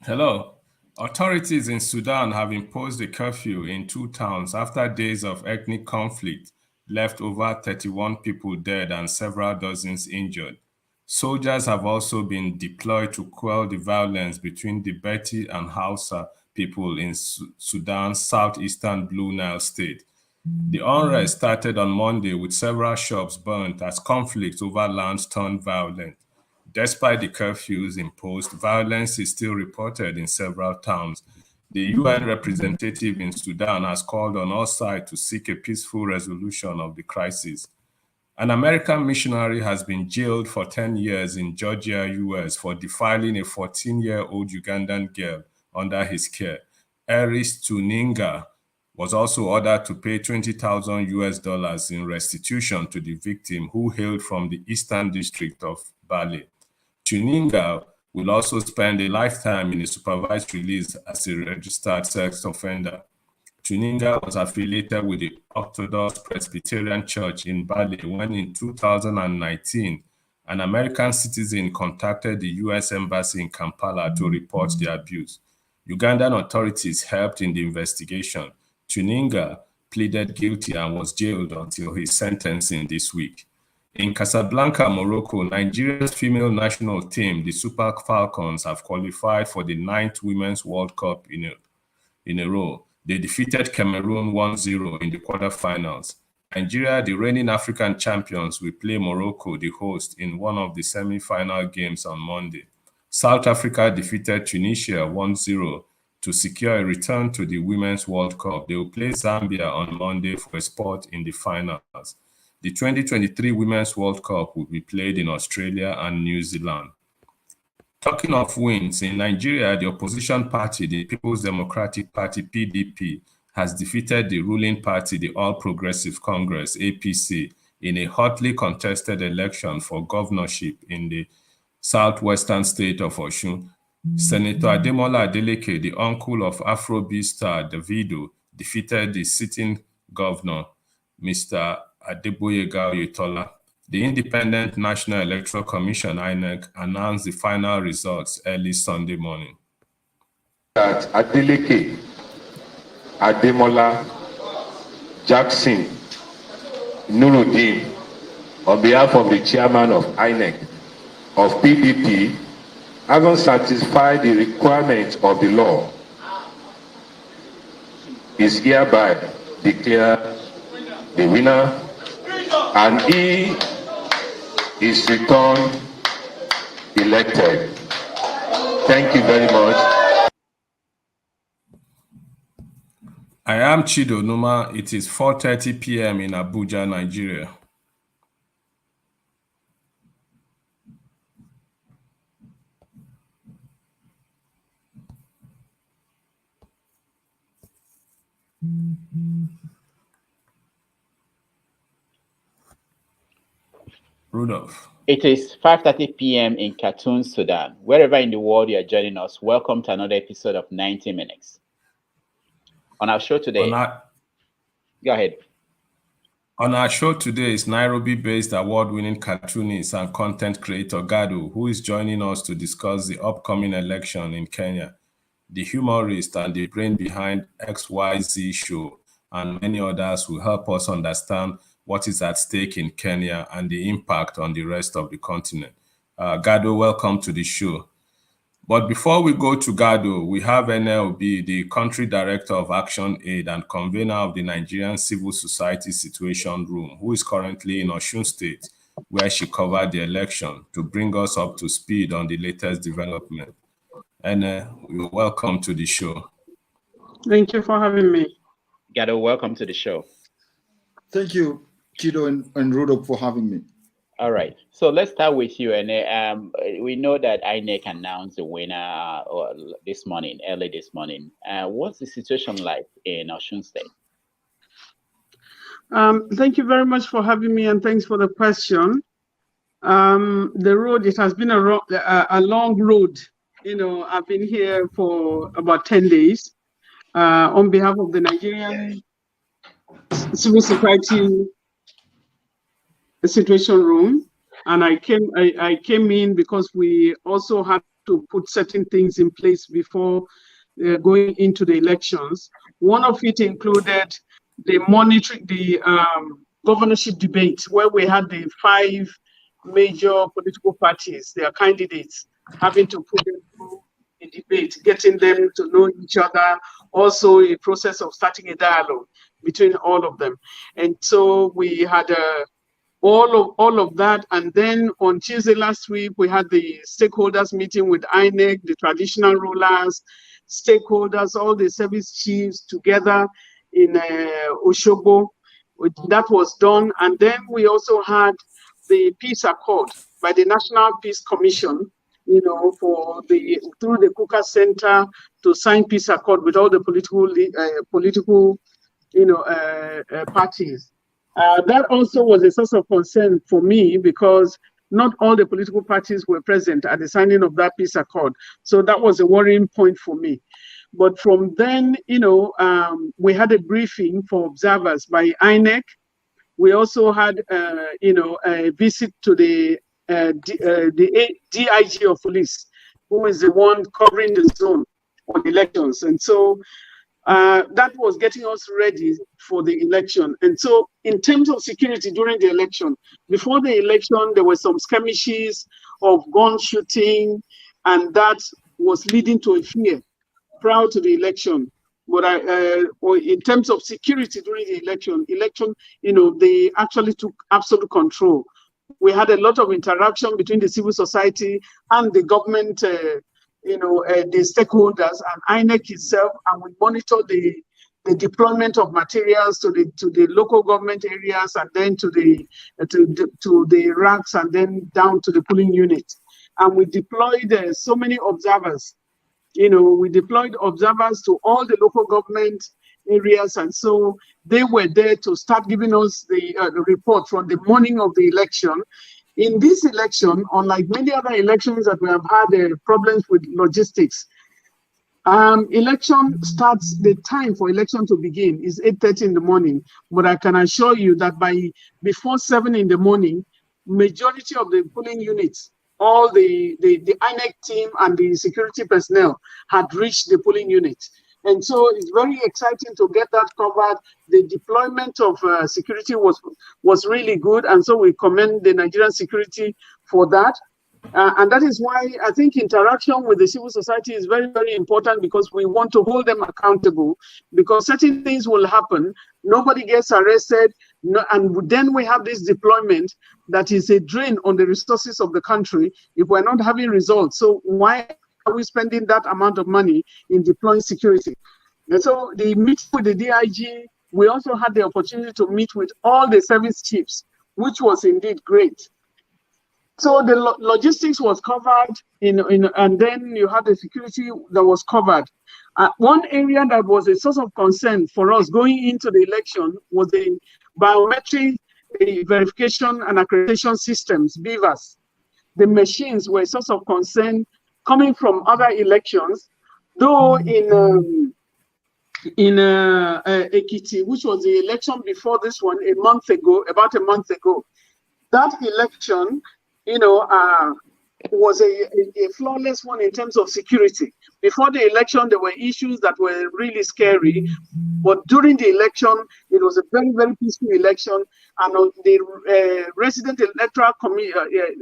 Hello. Authorities in Sudan have imposed a curfew in two towns after days of ethnic conflict left over 31 people dead and several dozens injured. Soldiers have also been deployed to quell the violence between the Beti and Hausa people in Sudan's southeastern Blue Nile state. The unrest started on Monday with several shops burnt as conflict over land turned violent. Despite the curfews imposed, violence is still reported in several towns. The UN representative in Sudan has called on all sides to seek a peaceful resolution of the crisis. An American missionary has been jailed for 10 years in Georgia, US, for defiling a 14-year-old Ugandan girl under his care. Eris Tuninga was also ordered to pay 20,000 US dollars in restitution to the victim, who hailed from the Eastern District of Bali. Tuninga will also spend a lifetime in a supervised release as a registered sex offender. Tuninga was affiliated with the Orthodox Presbyterian Church in Bali when in 2019, an American citizen contacted the US Embassy in Kampala to report the abuse. Ugandan authorities helped in the investigation. Tuninga pleaded guilty and was jailed until his sentencing this week. In Casablanca, Morocco, Nigeria's female national team, the Super Falcons, have qualified for the 9th Women's World Cup in a row. They defeated Cameroon 1-0 in the quarterfinals. Nigeria, the reigning African champions, will play Morocco, the host, in one of the semi-final games on Monday. South Africa defeated Tunisia 1-0 to secure a return to the Women's World Cup. They will play Zambia on Monday for a spot in the finals. The 2023 Women's World Cup will be played in Australia and New Zealand. Talking of wins, in Nigeria, the opposition party, the People's Democratic Party, PDP, has defeated the ruling party, the All Progressive Congress, APC, in a hotly contested election for governorship in the southwestern state of Osun. Senator Ademola Adeleke, the uncle of Afrobeat star Davido, defeated the sitting governor, Mr. Adeboyega Oyetola. The Independent National Electoral Commission, INEC, announced the final results early Sunday morning. That Adeleke, Ademola, Jackson, Nuruddin, on behalf of the chairman of INEC, of PDP, having satisfied the requirements of the law, is hereby declared the winner, and he is returned elected. Thank you very much. I am Chido Numa. It is 4:30 p.m. in Abuja, Nigeria. Rudolph. It is 5:30 p.m. in Khartoum, Sudan. Wherever in the world you are joining us, welcome to another episode of 90 Minutes. On our show today, go ahead. On our show today is Nairobi-based award-winning cartoonist and content creator Gado, who is joining us to discuss the upcoming election in Kenya. The humorist and the brain behind XYZ Show and many others will help us understand what is at stake in Kenya and the impact on the rest of the continent. Gado, welcome to the show. But before we go to Gado, we have NLB, the Country Director of Action Aid and convener of the Nigerian Civil Society Situation Room, who is currently in Osun State, where she covered the election, to bring us up to speed on the latest development. And you're welcome to the show. Thank you for having me. Gado, welcome to the show. Thank you, Chido and Rudolph, for having me. All right, so let's start with you. And we know that INEC announced the winner early this morning. What's the situation like in Osun State? Thank you very much for having me, and thanks for the question. The road, it has been a long road. You know, I've been here for about 10 days on behalf of the Nigerian Civil Society Situation Room. And I came in because we also had to put certain things in place before going into the elections. One of it included the governorship debate, where we had the 5 major political parties, their candidates, having to put them through a debate, getting them to know each other, also a process of starting a dialogue between all of them. And so we had all of that. And then on Tuesday last week, we had the stakeholders meeting with INEC, the traditional rulers, stakeholders, all the service chiefs together in Oshogo. That was done. And then we also had the peace accord by the National Peace Commission, you know, through the Kuka Center to sign peace accord with all the political parties. That also was a source of concern for me because not all the political parties were present at the signing of that peace accord. So that was a worrying point for me. But from then, we had a briefing for observers by INEC. We also had, a visit to the DIG of police, who is the one covering the zone on elections. And so that was getting us ready for the election. And so in terms of security during the election, before the election, there were some skirmishes of gun shooting, and that was leading to a fear prior to the election. But in terms of security during the election, they actually took absolute control. We had a lot of interaction between the civil society and the government, the stakeholders and INEC itself, and we monitored the deployment of materials to the local government areas, and then to the ranks, and then down to the polling units. And we deployed so many observers. We deployed observers to all the local government areas, and so they were there to start giving us the report from the morning of the election. In this election, unlike many other elections that we have had problems with logistics, election starts, the time for election to begin is 8:30 in the morning, but I can assure you that before 7 in the morning, majority of the polling units, all the INEC team and the security personnel had reached the polling unit. And so it's very exciting to get that covered. The deployment of security was really good. And so we commend the Nigerian security for that. And that is why I think interaction with the civil society is very, very important, because we want to hold them accountable, because certain things will happen. Nobody gets arrested. And then we have this deployment that is a drain on the resources of the country if we're not having results. So why are we spending that amount of money in deploying security? And so the meeting with the DIG, we also had the opportunity to meet with all the service chiefs, which was indeed great. So the logistics was covered, and then you had the security that was covered. One area that was a source of concern for us going into the election was the biometric verification and accreditation systems, BVAS. The machines were a source of concern coming from other elections, though in Ekiti, which was the election before this one, about a month ago, that election, was a flawless one in terms of security. Before the election, there were issues that were really scary, but during the election, it was a very, very peaceful election. And the resident electoral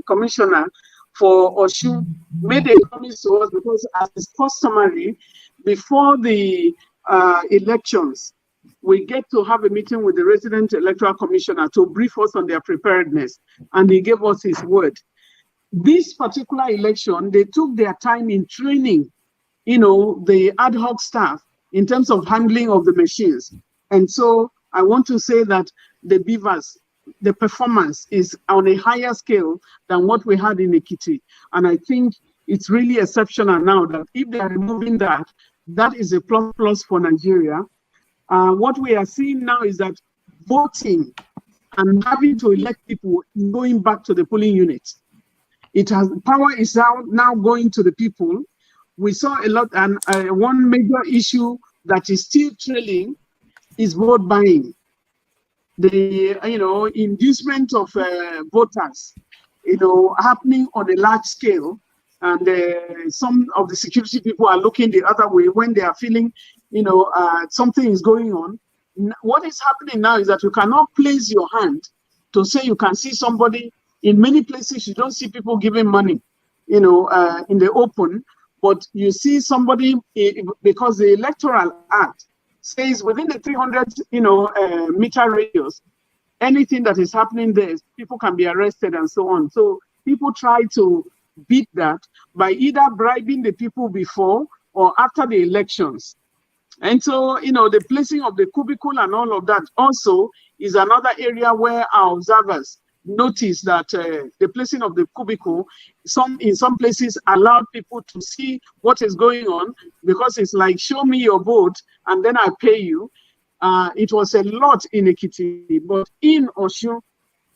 commissioner for Osun made a promise to us, because as is customary, before the elections, we get to have a meeting with the resident electoral commissioner to brief us on their preparedness, and he gave us his word. This particular election, they took their time in training, the ad hoc staff in terms of handling of the machines. And so I want to say that the BVAS, the performance is on a higher scale than what we had in Ekiti. And I think it's really exceptional now that if they are removing that, that is a plus for Nigeria. What we are seeing now is that voting and having to elect people is going back to the polling units. Power is now going to the people. We saw a lot, and one major issue that is still trailing is vote buying. The inducement of voters happening on a large scale, and some of the security people are looking the other way when they are feeling, something is going on. What is happening now is that you cannot place your hand to say you can see somebody. In many places, you don't see people giving money, in the open, but you see somebody, because the Electoral Act says within the 300, meter radius, anything that is happening there, people can be arrested and so on. So people try to beat that by either bribing the people before or after the elections. And so, the placing of the cubicle and all of that also is another area where our observers notice that the placing of the cubicle, in some places allowed people to see what is going on, because it's like, show me your vote and then I pay you. It was a lot in Ekiti, but in Osun,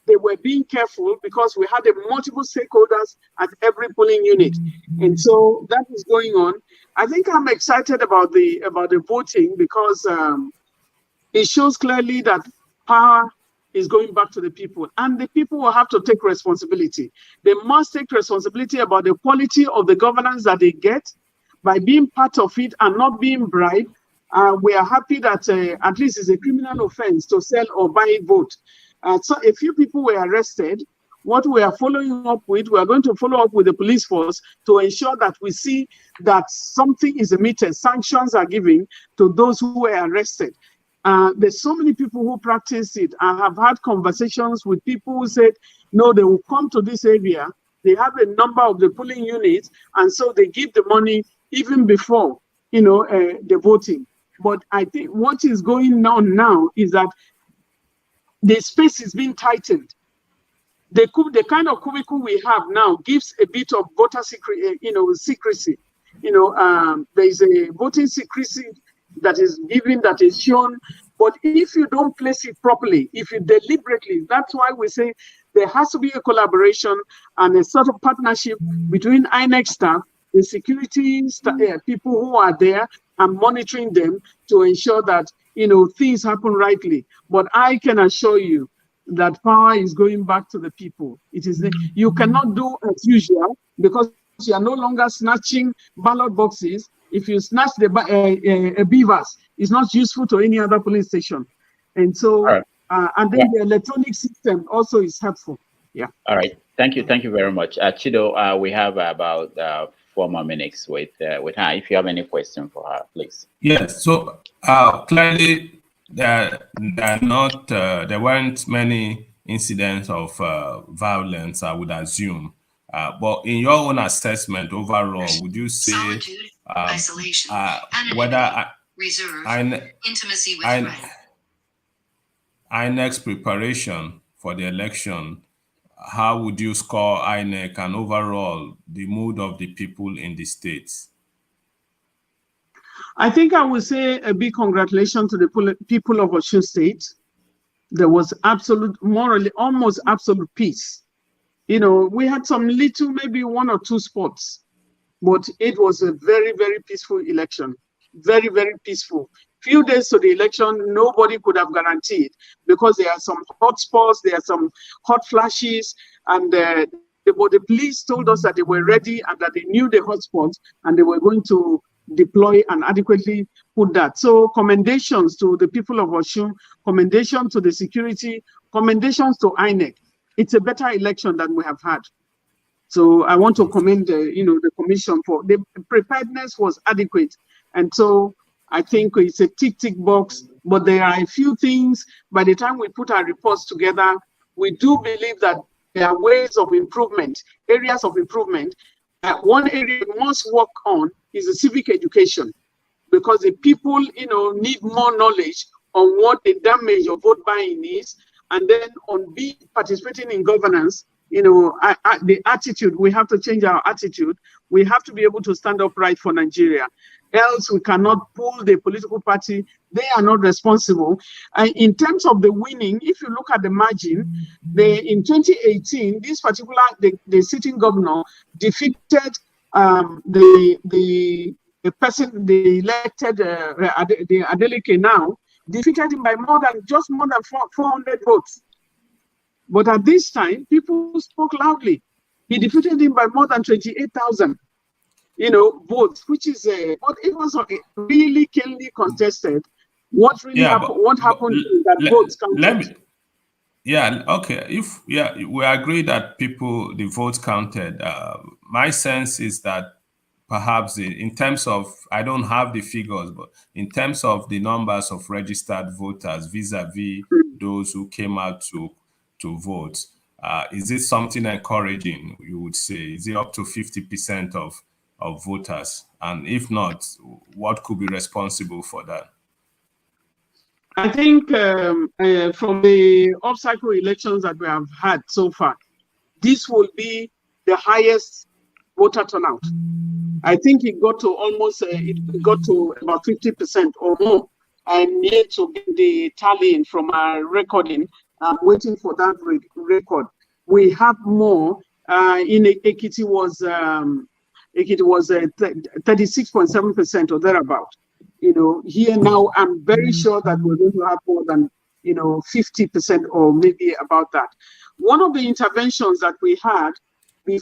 they were being careful because we had multiple stakeholders at every polling unit. And so that is going on. I think I'm excited about the voting because it shows clearly that power is going back to the people, and the people will have to take responsibility. They must take responsibility about the quality of the governance that they get by being part of it and not being bribed. We are happy that at least it's a criminal offense to sell or buy a vote. So a few people were arrested. What we are following up with, we are going to follow up with the police force to ensure that we see that something is omitted, sanctions are given to those who were arrested. There's so many people who practice it. I have had conversations with people who said, no, they will come to this area. They have a number of the polling units, and so they give the money even before, the voting. But I think what is going on now is that the space is being tightened. The kind of cubicle we have now gives a bit of voter secrecy. There is a voting secrecy that is given, that is shown. But if you don't place it properly, if you deliberately, that's why we say there has to be a collaboration and a sort of partnership between INEC staff, the security people who are there, and monitoring them to ensure that things happen rightly. But I can assure you that power is going back to the people. You cannot do as usual because you are no longer snatching ballot boxes. If you snatch the beavers, it's not useful to any other police station. And so, right. And then the electronic system also is helpful. Yeah. All right. Thank you very much. Chido, we have about 4 more minutes with her. If you have any question for her, please. Yes. So clearly, there weren't many incidents of violence, I would assume. But in your own assessment overall, would you say isolation, whether reserve, intimacy with INEC's preparation for the election, how would you score INEC and overall the mood of the people in the states? I think I would say a big congratulations to the people of Osun State. There was almost absolute peace. We had some little, maybe 1 or 2 spots, but it was a very, very peaceful election. Very, very peaceful. Few days to the election, nobody could have guaranteed, because there are some hot spots, there are some hot flashes, and the police told us that they were ready and that they knew the hot spots and they were going to deploy and adequately put that. So commendations to the people of Osun, commendations to the security, commendations to INEC. It's a better election than we have had. So I want to commend the commission for the preparedness was adequate. And so I think it's a tick box, but there are a few things. By the time we put our reports together, we do believe that there are ways of improvement, areas of improvement. One area we must work on is the civic education, because the people, need more knowledge on what the damage of vote buying is, and then on participating in governance. The attitude, we have to change our attitude. We have to be able to stand up right for Nigeria. Else we cannot pull the political party. They are not responsible. In terms of the winning, if you look at the margin, in 2018, this particular, the sitting governor defeated the person, the elected, the Adeleke now, defeated him by more than 400 votes. But at this time, people spoke loudly. He defeated him by more than 28,000, votes, which is but it was really keenly contested. What really happened? What happened is that votes counted. We agree that the votes counted. My sense is that perhaps in terms of, I don't have the figures, but in terms of the numbers of registered voters vis-a-vis those who came out to vote, is it something encouraging, you would say? Is it up to 50% of voters? And if not, what could be responsible for that? I think from the off-cycle elections that we have had so far, this will be the highest voter turnout. I think it got to almost, about 50% or more. I'm yet to get the tally in from our recording. I'm waiting for that record. We have more. In Ekiti was 36.7% or thereabout. Here now, I'm very sure that we're going to have more than 50% or maybe about that. One of the interventions that we had when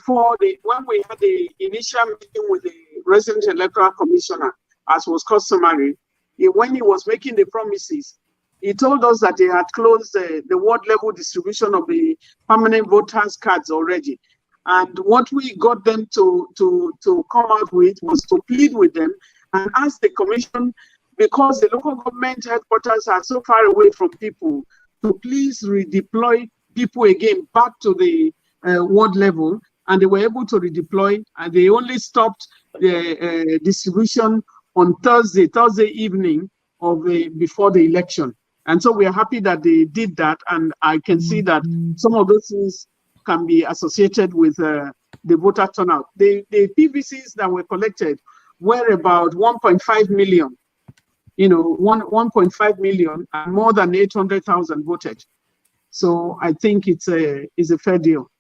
we had the initial meeting with the resident electoral commissioner, as was customary, when he was making the promises, he told us that they had closed the ward level distribution of the permanent voters cards already. And what we got them to come out with was to plead with them and ask the commission, because the local government headquarters are so far away from people, to please redeploy people again back to the ward level. And they were able to redeploy, and they only stopped the distribution on Thursday evening before the election. And so we are happy that they did that, and I can see that some of those things can be associated with the voter turnout. The PVCs that were collected were about 1.5 million, 1.5 million, and more than 800,000 voted. So I think it's a fair deal.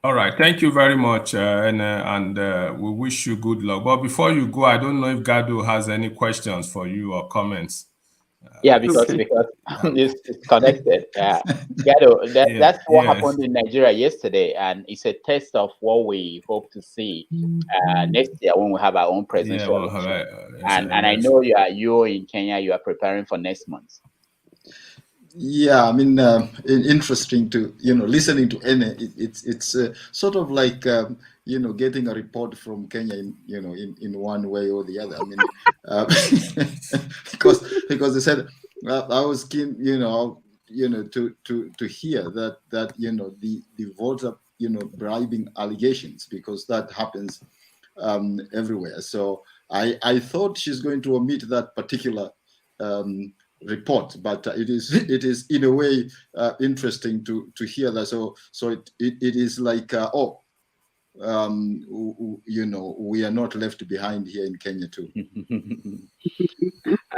All right, thank you very much, and we wish you good luck. But before you go, I don't know if Gado has any questions for you or comments. Because it's connected. Gado, that's what happened in Nigeria yesterday, and it's a test of what we hope to see next year when we have our own presidential election. And I know you in Kenya, you are preparing for next month. Yeah, I mean, interesting to listening to Ene. It's sort of like getting a report from Kenya in one way or the other. I mean, because they said I was keen to hear that the voter bribing allegations, because that happens everywhere. So I thought she's going to omit that particular report, but it is in a way interesting to hear that. So it is like we are not left behind here in Kenya too.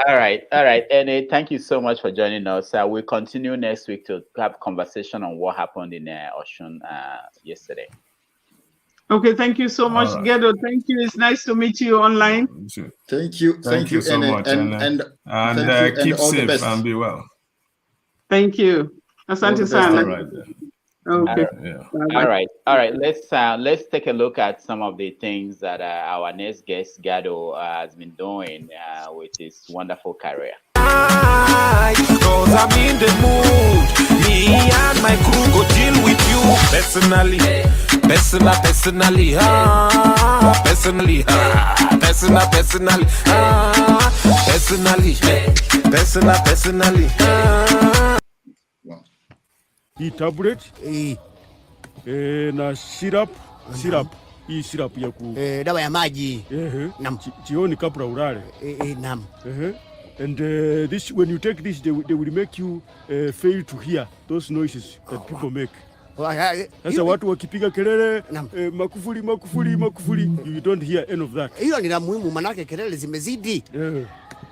All right, and thank you so much for joining us. We'll continue next week to have conversation on what happened in Osun yesterday. Okay, thank you so much, Gado. Thank you. It's nice to meet you online. Thank you so much, and keep safe and be well. Thank you. Asante sana. Okay. All right. Let's take a look at some of the things that our next guest Gado has been doing with his wonderful career. Cause I'm in the mood. Me and my crew go deal with you personally. Personally. Hii tablet na syrup hii syrup ya dawa ya maji jioni kabla ulale. Naam. And this, when you take this, they will make you fail to hear those noises that people make. Sasa watu wakipiga kelele makufuli, you don't hear any of that. Hiyo ni la muhimu, manake kelele zimezidi.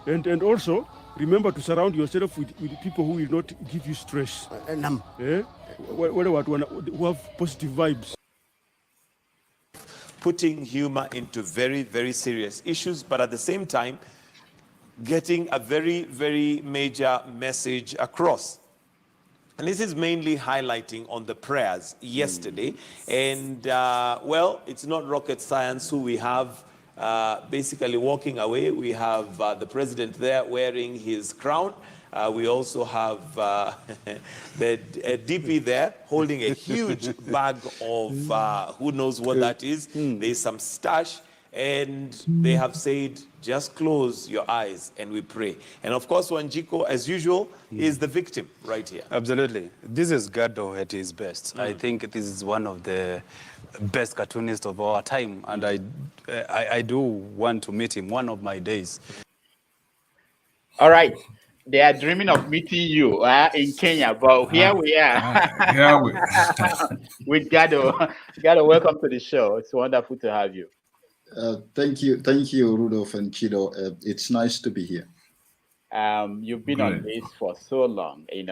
And also remember to surround yourself with people who will not give you stress. Wale watu who have positive vibes. Putting humor into very, very serious issues, but at the same time, getting a very, very major message across. And this is mainly highlighting on the prayers yesterday. And, well, it's not rocket science who we have basically walking away. We have the president there wearing his crown. We also have the DP there holding a huge bag of who knows what that is. There's some stash. And they have said, just close your eyes and we pray. And of course, Wanjiko, as usual, is the victim right here. Absolutely. This is Gado at his best. I think this is one of the best cartoonists of our time. And I do want to meet him one of my days. All right. They are dreaming of meeting you in Kenya, but here we are. With Gado. Gado, welcome to the show. It's wonderful to have you. Thank you, Rudolph and Chido. It's nice to be here. You've been on this for so long, and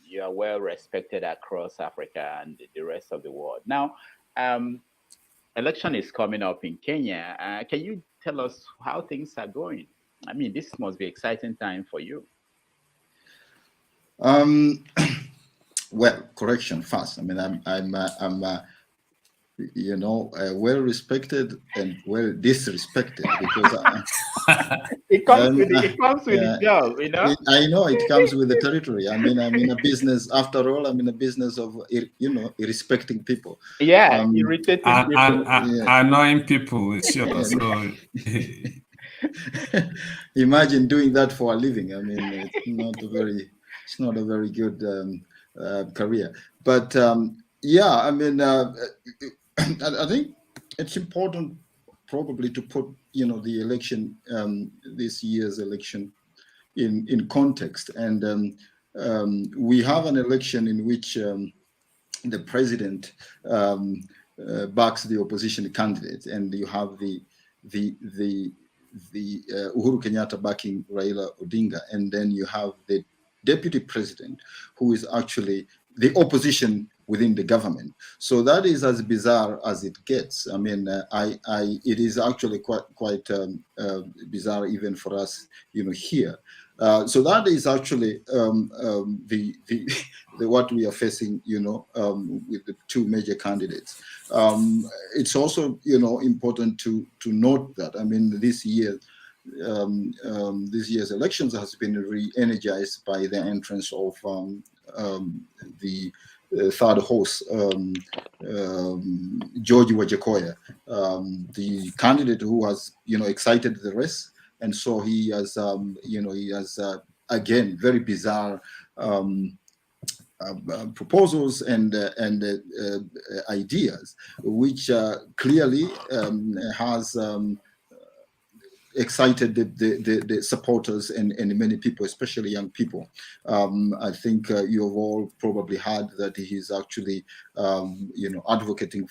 you are well respected across Africa and the rest of the world. Now, election is coming up in Kenya. Can you tell us how things are going? I mean, this must be an exciting time for you. Well, correction first. I mean, I'm well respected and well disrespected because it comes with the job, I know it comes with the territory. I mean, I'm in a business. After all, I'm in a business of irrespecting people. Yeah, irritating people, annoying people. Sure. So imagine doing that for a living. I mean, it's not a very good career. But yeah, I mean. I think it's important probably to put, the election, this year's election in context. And we have an election in which the president backs the opposition candidate, and you have the Uhuru Kenyatta backing Raila Odinga, and then you have the deputy president who is actually the opposition within the government. So that is as bizarre as it gets. I mean, it is actually quite bizarre even for us, here. So that is actually the what we are facing, with the two major candidates. It's also, important to note that, I mean, this year's elections has been re-energized by the entrance of the third horse, George Wajakoya, the candidate who has, excited the rest, and so he has, again, very bizarre proposals and ideas, which clearly has excited the supporters and many people, especially young people. I think you have all probably heard that he is actually, advocating,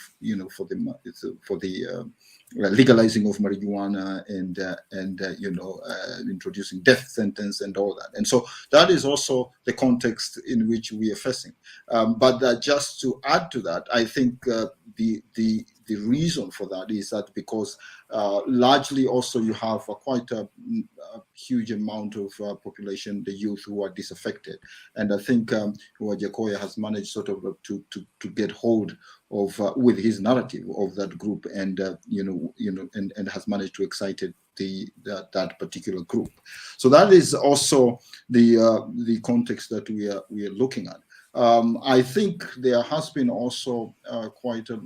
for the legalizing of marijuana and introducing death sentence and all that. And so that is also the context in which we are facing. But just to add to that, I think the reason for that is that because largely also you have quite a huge amount of population, the youth, who are disaffected, and I think Wajakoya has managed sort of to get hold of with his narrative of that group, and and has managed to excite that particular group. So that is also the context that we are looking at. I think there has been also quite a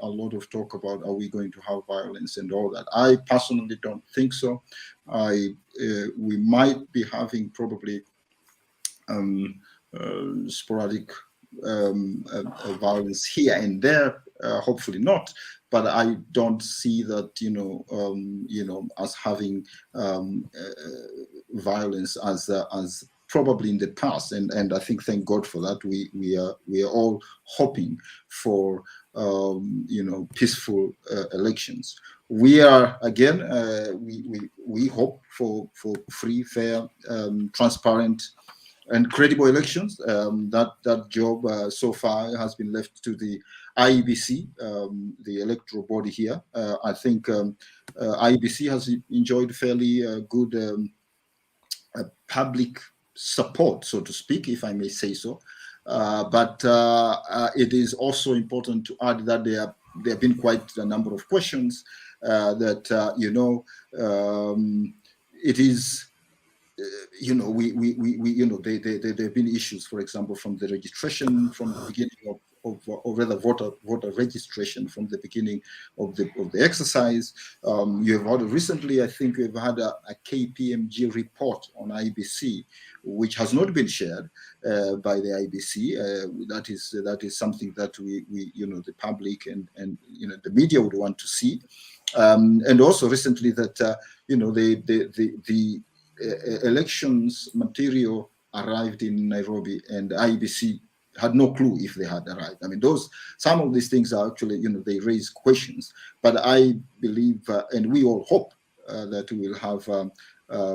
lot of talk about, are we going to have violence and all that. I personally don't think so. We might be having probably sporadic violence here and there, hopefully not, but I don't see that as having violence as probably in the past, and I think, thank God for that. We are all hoping for peaceful elections. We are again we hope for free, fair, transparent, and credible elections. That job so far has been left to the IEBC, the electoral body here. I think IEBC has enjoyed fairly good public support, so to speak, if I may say so. But it is also important to add that there have been quite a number of questions that it is. There have been issues, for example, from the registration from the beginning of rather voter registration from the beginning of the exercise. You have heard recently, I think we've had a KPMG report on IBC, which has not been shared by the IBC. That is something that we the public and the media would want to see. And also recently that the elections material arrived in Nairobi, and IBC had no clue if they had arrived. I mean, some of these things are actually, they raise questions. But I believe, and we all hope that we will have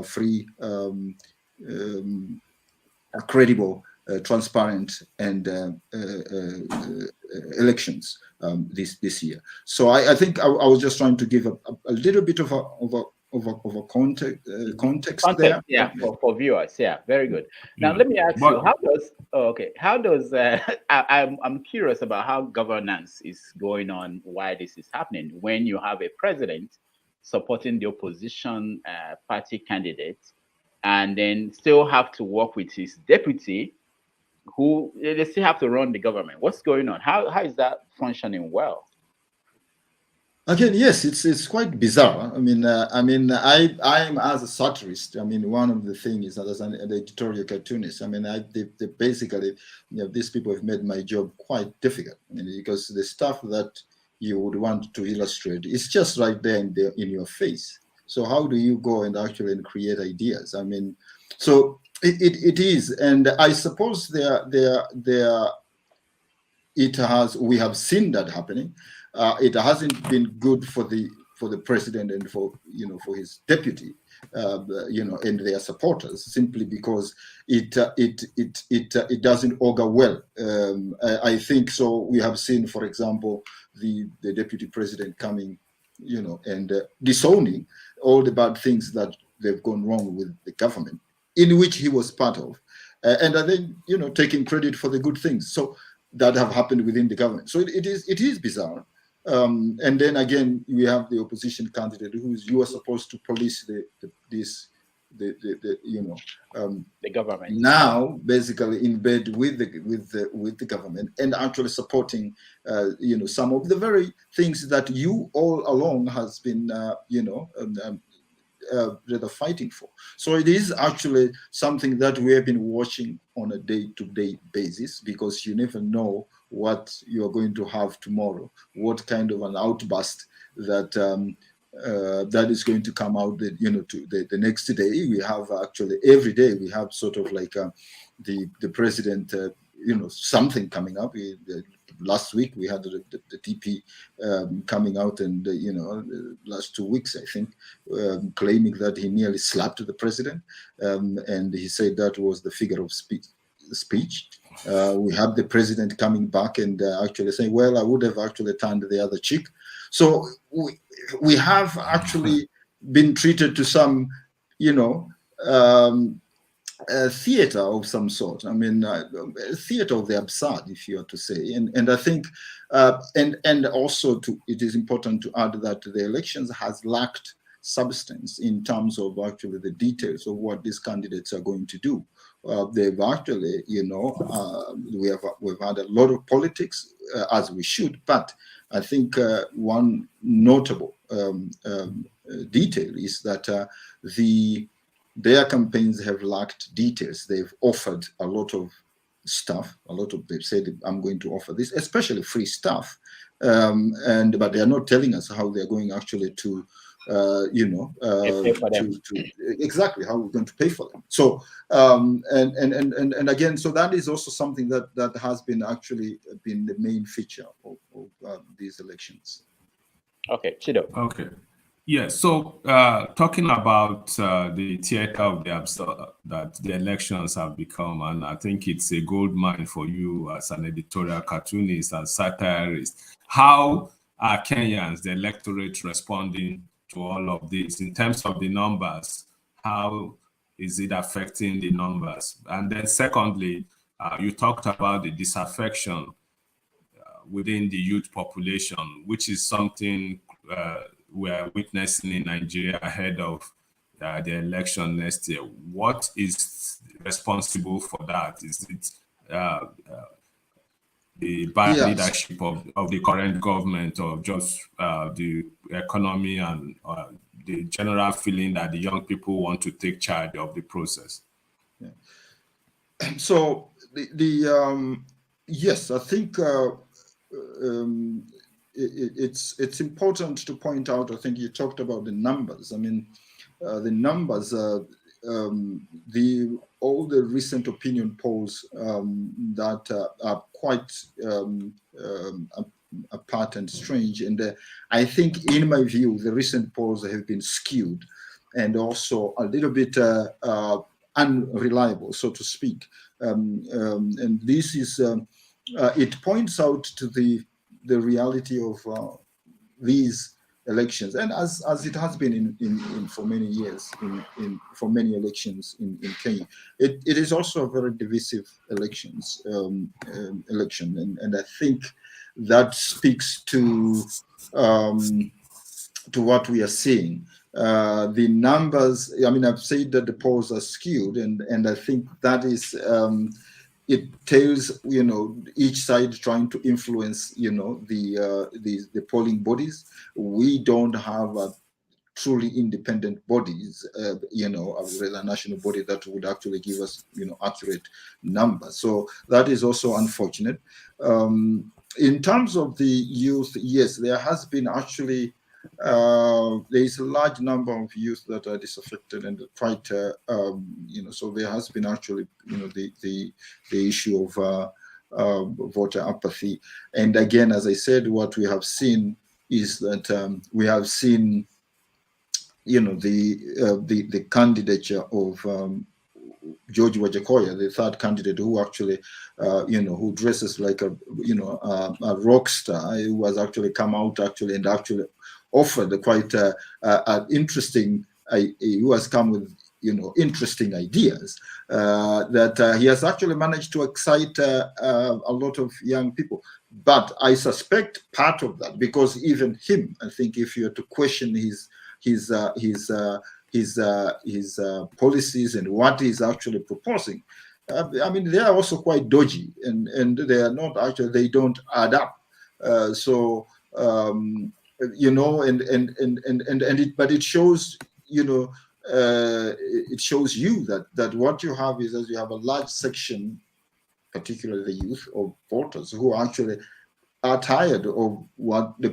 free, credible, transparent, and elections this year. So I think I was just trying to give a little bit of a context there. Yeah, for viewers. Yeah, very good. Now let me ask you, how does I'm curious about how governance is going on, why this is happening when you have a president supporting the opposition party candidate and then still have to work with his deputy who they still have to run the government. What's going on? How is that functioning well? Again, yes, it's quite bizarre. I'm as a satirist. I mean, one of the things is as an editorial cartoonist. I mean, they basically, these people have made my job quite difficult. I mean, because the stuff that you would want to illustrate is just right there in your face. So how do you go and actually create ideas? I mean, so it is, and I suppose we have seen that happening. It hasn't been good for the president and for his deputy, and their supporters, simply because it doesn't augur well. I think so. We have seen, for example, the deputy president coming, and disowning all the bad things that they've gone wrong with the government, in which he was part of, and I think taking credit for the good things so that have happened within the government. So it is bizarre. And then again, we have the opposition candidate you are supposed to police the government now, basically in bed with the government and actually supporting some of the very things that you all along has been rather fighting for. So it is actually something that we have been watching on a day-to-day basis, because you never know what you are going to have tomorrow, what kind of an outburst that is going to come out. The next day we have actually every day we have sort of like the president, something coming up. Last week we had the TP coming out, and last 2 weeks I think, claiming that he nearly slapped the president, and he said that was the figure of speech. We have the president coming back and actually saying, well, I would have actually turned the other cheek. So we have actually been treated to some, theater of some sort. I mean, theater of the absurd, if you are to say. And I think, and also it is important to add that the elections has lacked substance in terms of actually the details of what these candidates are going to do. They've actually, we've had a lot of politics, as we should, but I think one notable detail is that their campaigns have lacked details. They've offered a lot of stuff, they've said, I'm going to offer this, especially free stuff, but they are not telling us how they're going actually to exactly how we're going to pay for them. So and again, so that is also something that has been actually been the main feature of these elections. Okay, Chido. Okay. Yeah, so talking about the theater of the absurd that the elections have become, and I think it's a gold mine for you as an editorial cartoonist and satirist. How are Kenyans, the electorate, responding to all of this in terms of the numbers? How is it affecting the numbers? And then secondly, you talked about the disaffection within the youth population, which is something we're witnessing in Nigeria ahead of the election next year. What is responsible for that? Is it the bad leadership of the current government, or just the economy and the general feeling that the young people want to take charge of the process? Yeah. So yes, I think it's important to point out. I think you talked about the numbers. I mean, the numbers. All the recent opinion polls that are quite apart and strange, and I think, in my view, the recent polls have been skewed and also a little bit unreliable, so to speak. And this is it points out to the reality of these elections, and as it has been in for many years for many elections in Kenya, it is also a very divisive election, and I think that speaks to what we are seeing. The numbers, I mean, I've said that the polls are skewed, and I think that is it tells, each side trying to influence, the polling bodies. We don't have a truly independent bodies, a national body that would actually give us, accurate numbers. So that is also unfortunate. In terms of the youth, yes, there has been actually there is a large number of youth that are disaffected and quite, so there has been actually, the issue of voter apathy. And again, as I said, what we have seen is that we have seen, the candidature of George Wajakoya, the third candidate, who actually, who dresses like a rock star, who has actually come out and actually offered quite an interesting, who has come with, interesting ideas that he has actually managed to excite a lot of young people. But I suspect part of that, because even him, I think, if you are to question his policies and what he's actually proposing, I mean, they are also quite dodgy, and they are not actually, they don't add up. But it shows, it shows you that what you have is that you have a large section, particularly the youth of voters, who actually are tired of what the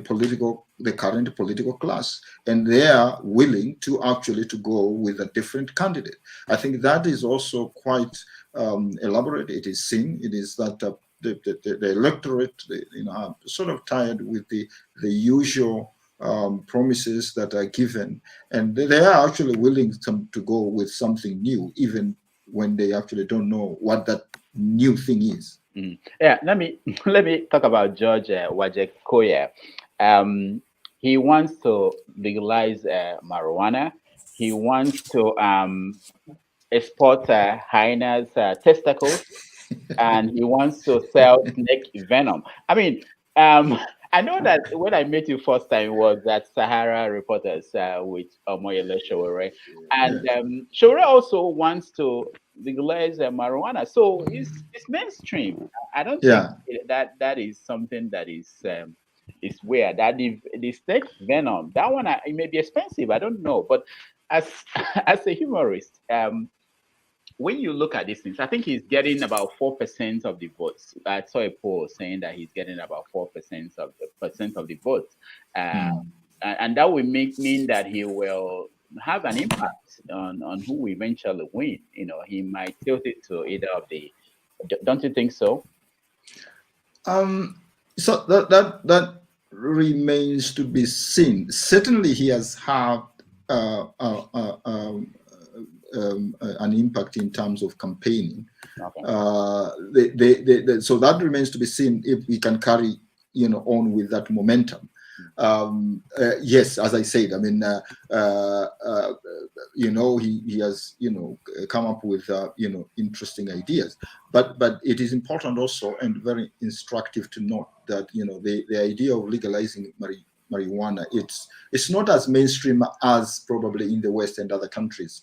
current political class, and they are willing to actually to go with a different candidate. I think that is also quite elaborate. It is seen. It is that the electorate, are sort of tired with the usual promises that are given, and they are actually willing to go with something new, even when they actually don't know what that new thing is. Yeah, let me talk about George Wajakoya. He wants to legalize marijuana. He wants to export hyenas' testicles, and he wants to sell snake venom. I mean, I know that when I met you first time was at Sahara Reporters with Omoyele Sowore, and Sowore also wants to legalize marijuana. So it's mainstream. I don't think that is something that is weird. That the snake venom, that one, it may be expensive. I don't know, but as a humorist, when you look at these things, I think he's getting about 4% of the votes. I saw a poll saying that he's getting about 4% of the votes, and that will mean that he will have an impact on who will eventually win. He might tilt it to either of the. Don't you think so? So that remains to be seen. Certainly, he has had an impact in terms of campaigning. Okay. So that remains to be seen if we can carry on with that momentum. Yes, as I said, I mean, he has, come up with, interesting ideas. But it is important also and very instructive to note that, the idea of legalizing marijuana, it's not as mainstream as probably in the West and other countries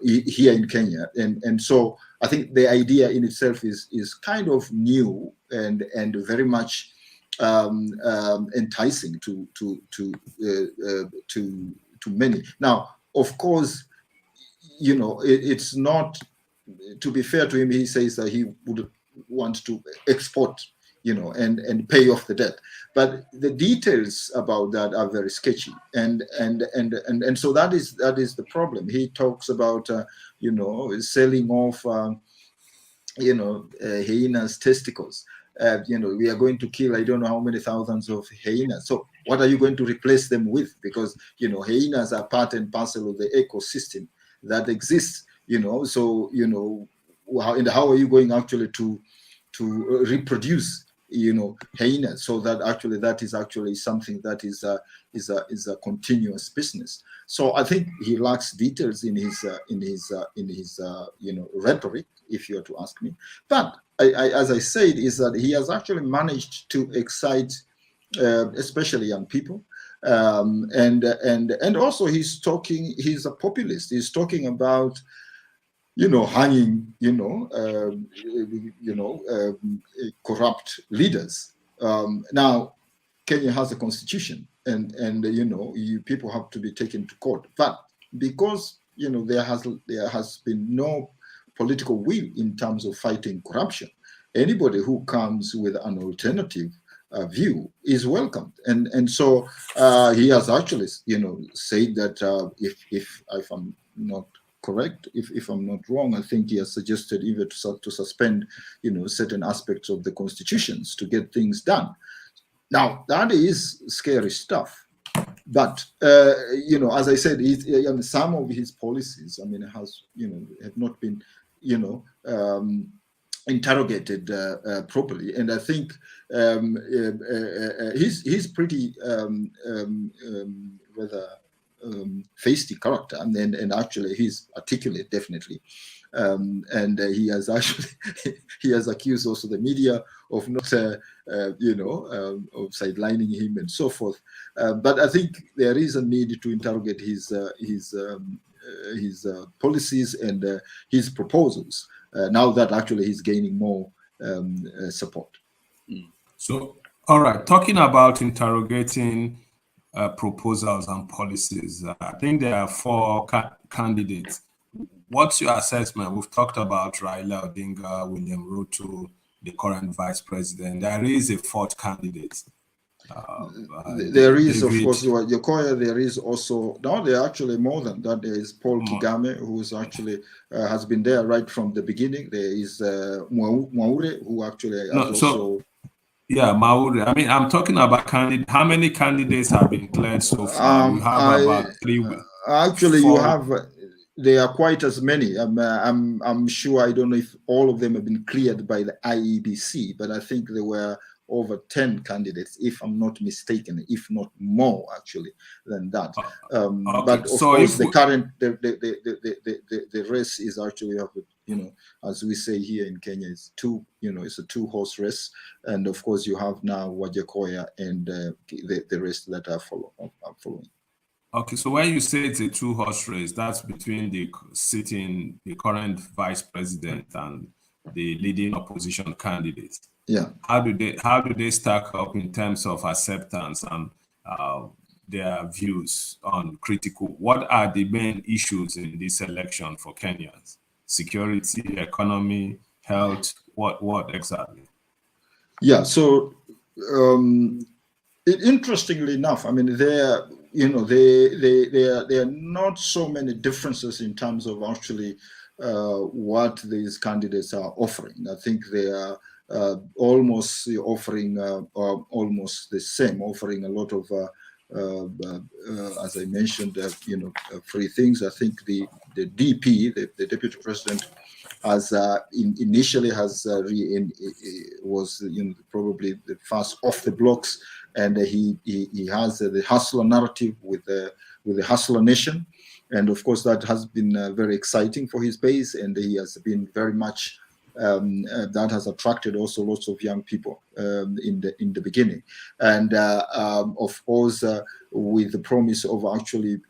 here in Kenya. And so I think the idea in itself is kind of new and very much enticing to many. Now, of course, it's not, to be fair to him, he says that he would want to export, and pay off the debt. But the details about that are very sketchy, and so that is the problem. He talks about selling off hyenas' testicles. We are going to kill, I don't know how many thousands of hyenas. So what are you going to replace them with? Because hyenas are part and parcel of the ecosystem that exists. So how are you going actually to reproduce hyenas, so that actually that is actually something that is a continuous business. So I think he lacks details in his rhetoric, if you are to ask me. But as I said, is that he has actually managed to excite especially young people, and also he's a populist. He's talking about hanging, corrupt leaders. Now, Kenya has a constitution, and people have to be taken to court. But because there has been no political will in terms of fighting corruption, anybody who comes with an alternative view is welcomed. And so he has actually said that if I'm not correct, if I'm not wrong, I think he has suggested even to suspend certain aspects of the constitutions to get things done. Now that is scary stuff, but as I said, some of his policies, have not been interrogated properly, and I think he's pretty rather feisty character, and actually he's articulate, definitely, and he has accused also the media of not of sidelining him and so forth. But I think there is a need to interrogate his policies and his proposals now that actually he's gaining more support. So, all right, talking about interrogating proposals and policies, I think there are 4 candidates. What's your assessment? We've talked about Raila Odinga, William Ruto, the current vice president. There is a 4th candidate. There is, David, of course, Yokoya. There is also, now there are actually more than that. There is Paul Kigame, who's actually has been there right from the beginning. There is Mwaure, who actually has also... Yeah, Mauri. I'm talking about how many candidates have been declared so far? You have about 3. Actually, 4. You have. There are quite as many. I'm sure. I don't know if all of them have been cleared by the IEBC, but I think there were over 10 candidates, if I'm not mistaken, if not more actually than that. Okay. But of course, the current the race is actually, as we say here in Kenya, it's it's a 2-horse race, and of course you have now Wajakoya and the rest that are following. Okay, so when you say it's a 2-horse race, that's between the current vice president and the leading opposition candidate. Yeah. How do they stack up in terms of acceptance and their views on critical? What are the main issues in this election for Kenyans? Security, economy, health. What exactly? Yeah. So, interestingly enough, there are not so many differences in terms of actually what these candidates are offering. I think they are almost offering almost the same, offering a lot of, as I mentioned, free things. I think the DP, the deputy president, has initially was probably the first off the blocks, and he has the hustler narrative with the hustler nation. And of course, that has been very exciting for his base, and he has been very much that has attracted also lots of young people in the beginning, and of course with the promise of actually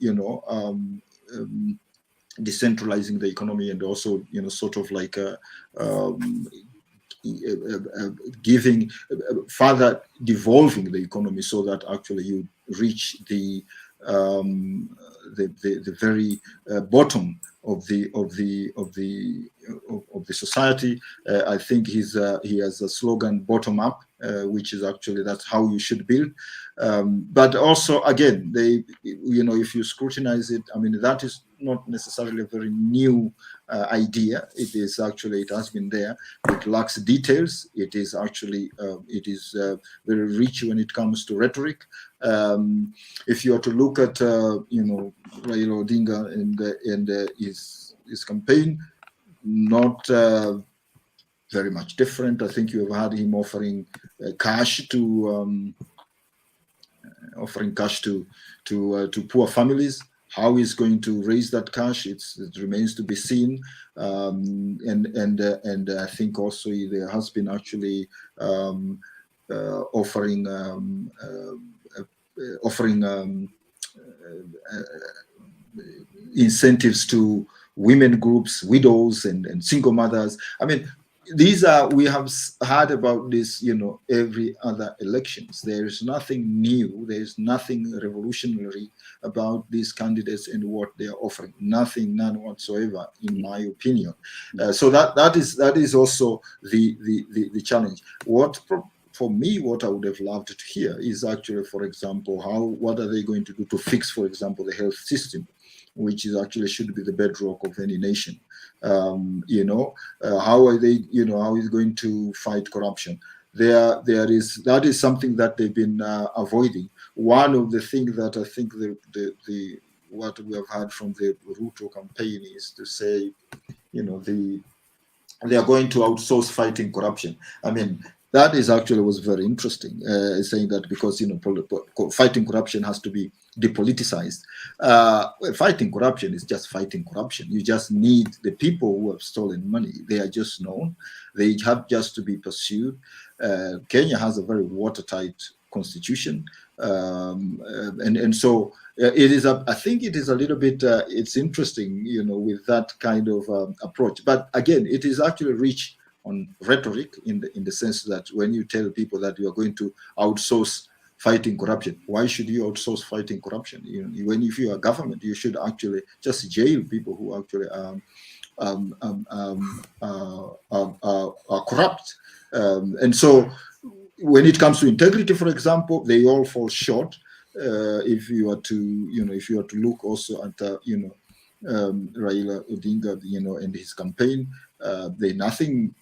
decentralizing the economy, and also sort of like giving further devolving the economy, so that actually you reach the very bottom of the society. I think he has a slogan, bottom up, which is actually that's how you should build. But also, again, if you scrutinize it, I mean, that is not necessarily a very new idea. It is actually, it has been there. It lacks details. It is actually very rich when it comes to rhetoric. If you are to look at Raila Odinga and his campaign, not very much different. I think you have had him offering cash to poor families. How he's going to raise that cash, it remains to be seen. And I think also there has been actually offering incentives to women groups, widows, and single mothers. I mean, we have heard about this, every other elections. There is nothing new. There is nothing revolutionary about these candidates and what they are offering. None whatsoever, in my opinion. So that is also the challenge. For me, what I would have loved to hear is actually, for example, what are they going to do to fix, for example, the health system, which is actually should be the bedrock of any nation. How are they? How is going to fight corruption? That is something that they've been avoiding. One of the things that I think what we have heard from the Ruto campaign is to say, they are going to outsource fighting corruption. I mean, that is actually was very interesting, saying that because fighting corruption has to be depoliticized. Fighting corruption is just fighting corruption. You just need the people who have stolen money. They are just known. They have just to be pursued. Kenya has a very watertight constitution, and so it is. I think it is a little bit. It's interesting, with that kind of approach. But again, it is actually rich on rhetoric in the sense that when you tell people that you are going to outsource fighting corruption, why should you outsource fighting corruption? If you are government, you should actually just jail people who actually are corrupt. And so, when it comes to integrity, for example, they all fall short. If you are to look also at Raila Odinga, and his campaign, there's nothing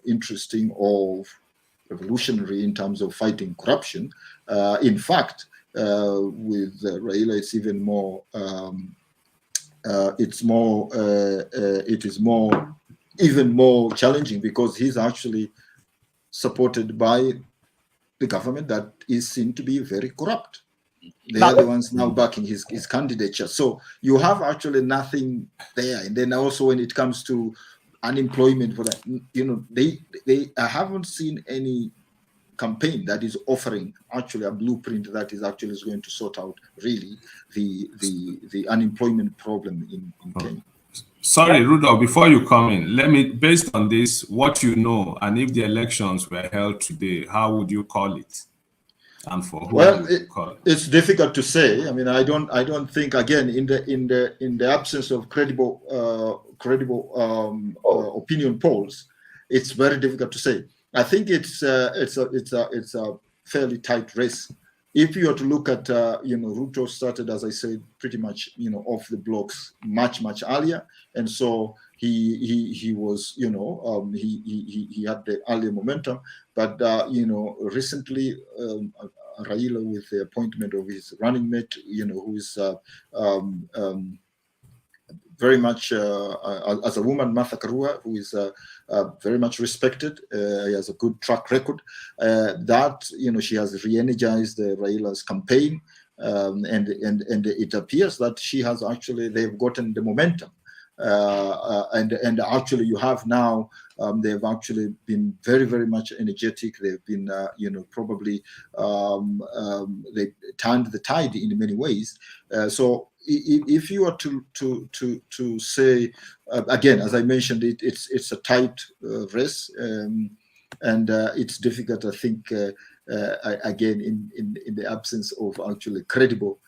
interesting or revolutionary in terms of fighting corruption. In fact, with Raila, it's even more. Even more challenging, because he's actually supported by the government that is seen to be very corrupt. They are the ones now backing his candidature. So you have actually nothing there. And then also when it comes to unemployment for that, I haven't seen any campaign that is offering actually a blueprint that is actually going to sort out really the unemployment problem in Kenya. Sorry, Rudolph, before you come in, based on this, what you know, and if the elections were held today, how would you call it? And for who would you call it? It's difficult to say. I mean, I don't think, again, in the absence of credible opinion polls, it's very difficult to say. I think it's a fairly tight race. If you are to look at, Ruto started, as I said, pretty much, off the blocks much earlier, and so he was, he had the earlier momentum, but recently, Raila, with the appointment of his running mate, who is very much as a woman, Martha Karua, who is very much respected. He has a good track record. She has re-energized Raila's campaign. and it appears that she has actually, they've gotten the momentum. And actually you have now, they've actually been very, very much energetic. They've been, probably they turned the tide in many ways. So if you are to say, again, as I mentioned, it's a tight race, and it's difficult, I think, again, in the absence of actually credible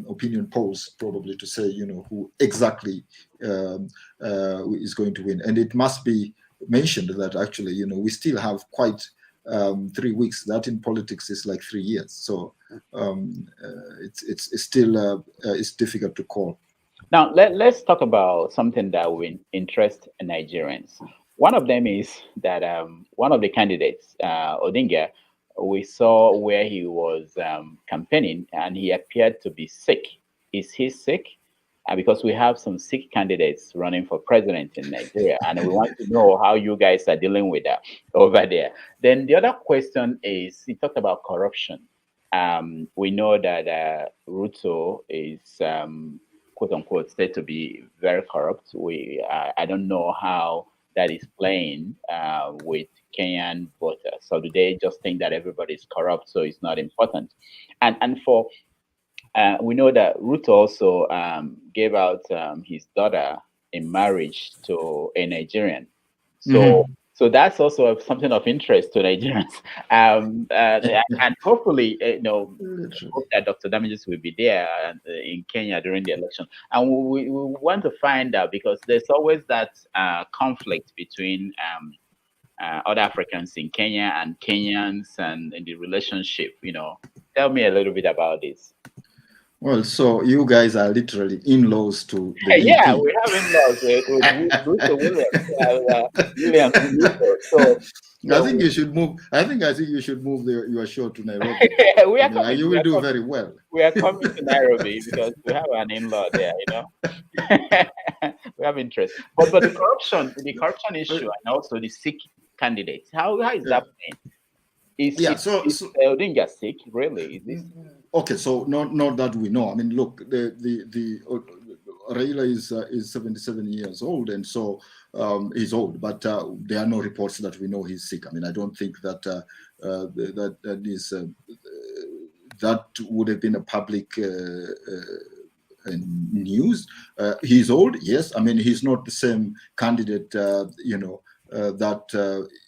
opinion polls, probably to say, who exactly is going to win. And it must be mentioned that actually, we still have quite 3 weeks. That in politics is like 3 years. So it's still it's difficult to call. Now let's talk about something that will interest Nigerians. One of them is that one of the candidates, Odinga, we saw where he was campaigning and he appeared to be sick. Is he sick? Because we have some sick candidates running for president in Nigeria, and we want to know how you guys are dealing with that over there. Then the other question is, he talked about corruption. We know that Ruto is quote unquote said to be very corrupt. I don't know how that is playing with Kenyan voters. So do they just think that everybody is corrupt, so it's not important? And for we know that Ruto also gave out his daughter in marriage to a Nigerian. So so that's also something of interest to Nigerians. And hopefully, hope that Dr. Damages will be there in Kenya during the election. And we want to find out, because there's always that conflict between other Africans in Kenya and Kenyans and in the relationship. Tell me a little bit about this. Well, so you guys are literally in-laws to the yeah, DP. we have in-laws with William. So I think you should move. I think you should move your show to Nairobi. You will do very well. We are coming to Nairobi because we have an in-law there. We have interest. But the corruption issue, and also the sick candidates. How is that playing? Is Odinga sick? Really? Is this? Okay, so not that we know. I mean, look, the Raila is 77 years old, and so he's old. But there are no reports that we know he's sick. I mean, I don't think that that would have been a public news. He's old, yes. I mean, he's not the same candidate, that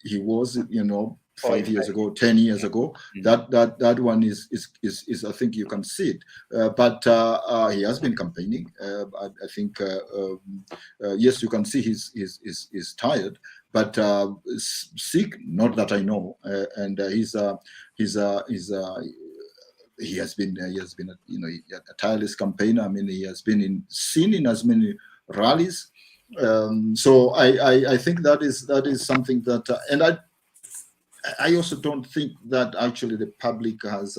he was, 5 years ago, 10 years ago. That one is I think you can see it, but he has been campaigning. I think yes, you can see he's tired, but sick, not that I know. And he has been a tireless campaigner. I mean, he has been seen in as many rallies. So I think that is something that, and I also don't think that actually the public has,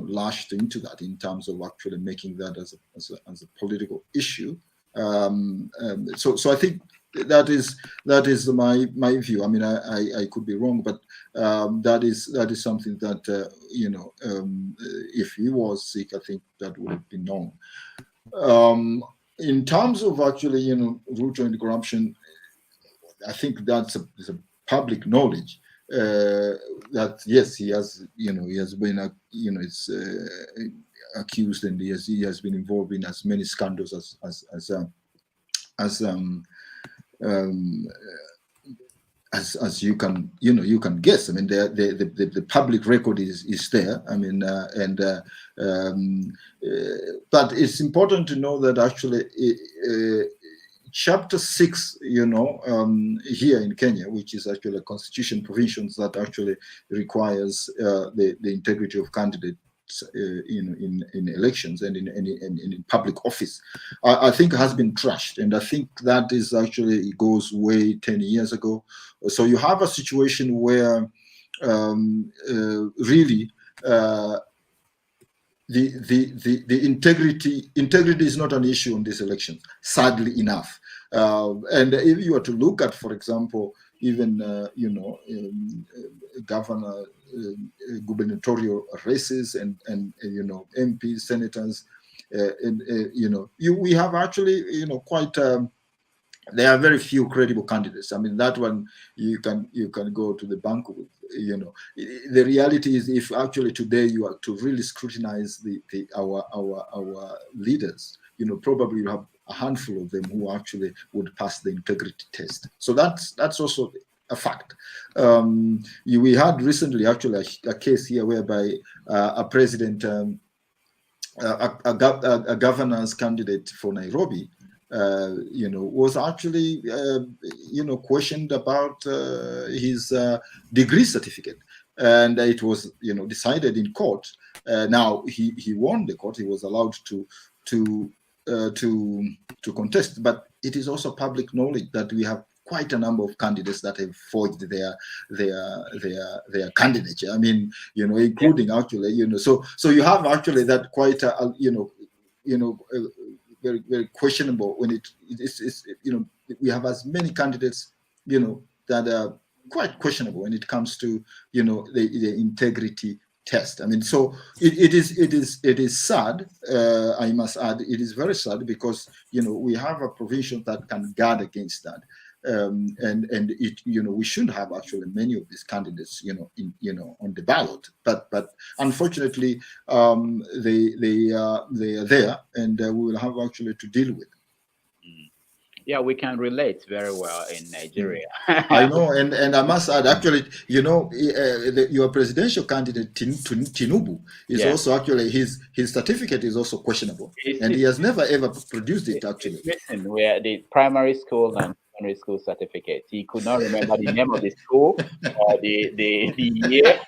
lashed into that in terms of actually making that as a political issue. So I think that is my view. I mean, I could be wrong, but that is something that if he was sick, I think that would have been known. In terms of actually, Ruto and corruption, I think that's a public knowledge that yes, he has been accused, and he has been involved in as many scandals as you can guess. I mean, the public record is there. I mean, but it's important to know that actually Chapter 6, here in Kenya, which is actually a constitution provisions that actually requires the integrity of candidates in elections and in public office, I think has been trashed. And I think that is actually, it goes way 10 years ago. So you have a situation where really the integrity is not an issue on this election, sadly enough. And if you were to look at, for example, even gubernatorial races and MPs, senators, we have actually quite. There are very few credible candidates. I mean, that one you can go to the bank with. The reality is, if actually today you are to really scrutinize our leaders, probably you have a handful of them who actually would pass the integrity test. So that's also a fact. We had recently actually a case here whereby a president, a governor's candidate for Nairobi, was actually, questioned about his degree certificate, and it was, decided in court. Now he won the court; he was allowed to contest. But it is also public knowledge that we have quite a number of candidates that have forged their candidature. I mean, including actually, so you have actually that quite a, very, very questionable when it's we have as many candidates that are quite questionable when it comes to the integrity test. I mean, so it is sad. I must add, it is very sad because we have a provision that can guard against that. And it we should have actually many of these candidates on the ballot, but unfortunately they are there, and we will have actually to deal with. Yeah, we can relate very well in Nigeria. I know, and I must add, actually, your presidential candidate Tinubu is also actually his certificate is also questionable, and he has never ever produced it. Actually, listen, where the primary school and secondary school certificates, he could not remember the name of the school or the year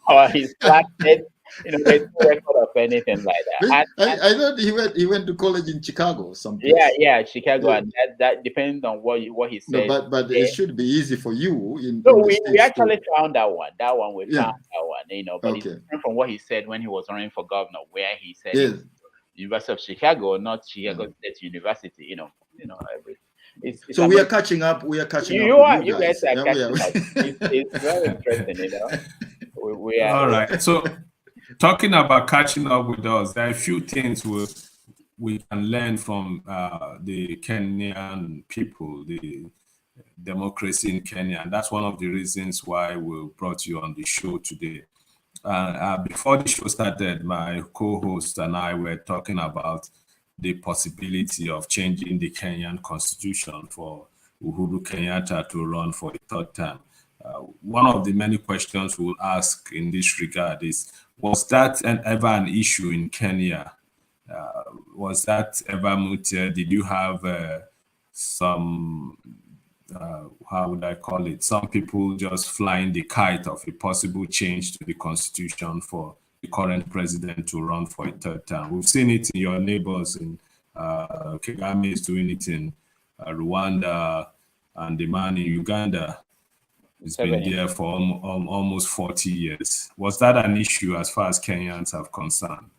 or his classmates. There's no record of anything like that. I thought he went to college in Chicago or something. Yeah, Chicago, and that depends on what he said. No, but it should be easy for you. We actually found that one. That one we found that one. But it's different from what he said when he was running for governor, where he said University of Chicago, not Chicago State University. So we are catching up. We are catching up. You guys are catching up. It's very interesting. We are all right. So, talking about catching up with us, there are a few things we can learn from the Kenyan people, the democracy in Kenya. And that's one of the reasons why we brought you on the show today. Before the show started, my co-host and I were talking about the possibility of changing the Kenyan constitution for Uhuru Kenyatta to run for a third term. One of the many questions we'll ask in this regard is, was that ever an issue in Kenya? Was that ever mooted? Did you have some, how would I call it, some people just flying the kite of a possible change to the constitution for the current president to run for a third term? We've seen it in your neighbors. In Kagame is doing it in Rwanda, and the man in Uganda has been there for almost 40 years. Was that an issue as far as Kenyans are concerned?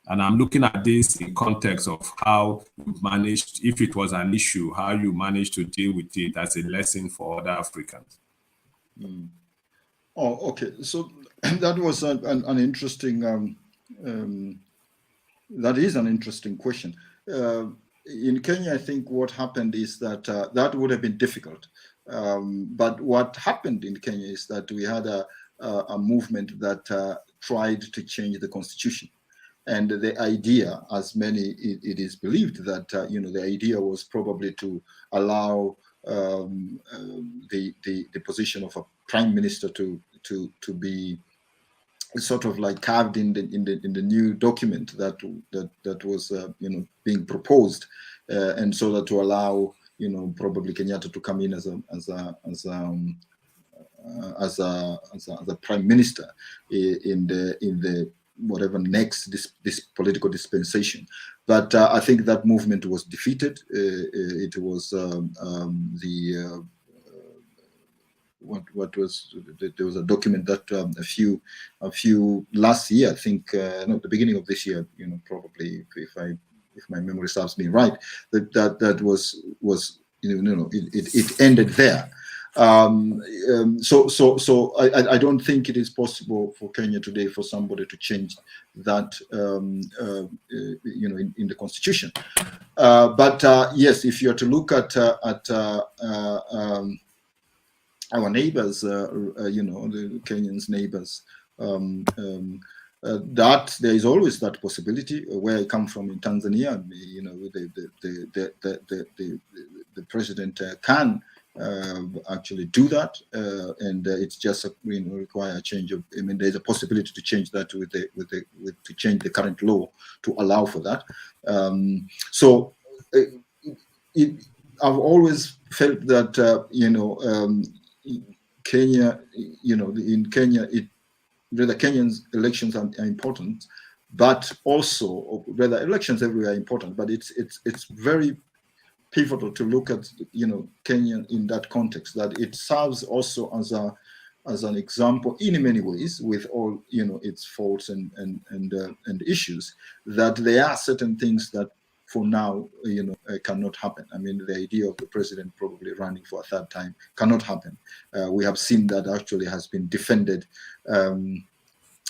And I'm looking at this in context of how you managed, if it was an issue, how you managed to deal with it as a lesson for other Africans. Oh, okay. So that was an interesting, that is an interesting question. In Kenya, I think what happened is that that would have been difficult. But what happened in Kenya is that we had a movement that tried to change the constitution. And the idea, as many, it is believed that, the idea was probably to allow the position of a prime minister to be sort of like carved in the new document that was being proposed, and so that to allow probably Kenyatta to come in as a prime minister in the whatever next this political dispensation. But I think that movement was defeated. It was there was a document that a few last year, I think, no, the beginning of this year, probably if my memory serves me right, that was it ended there. So I don't think it is possible for Kenya today for somebody to change that, in the constitution. But yes, if you are to look at our neighbors, the Kenyans' neighbors, that there is always that possibility. Where I come from in Tanzania, the president can actually do that, and it's just require a change of. I mean, there's a possibility to change that to change the current law to allow for that. I've always felt that Kenya, in Kenya, the Kenyans elections are important, but also whether elections everywhere are important, but it's very pivotal to look at Kenya in that context, that it serves also as an example in many ways, with all its faults and issues, that there are certain things that for now cannot happen. I mean, the idea of the president probably running for a third time cannot happen. We have seen that actually has been defended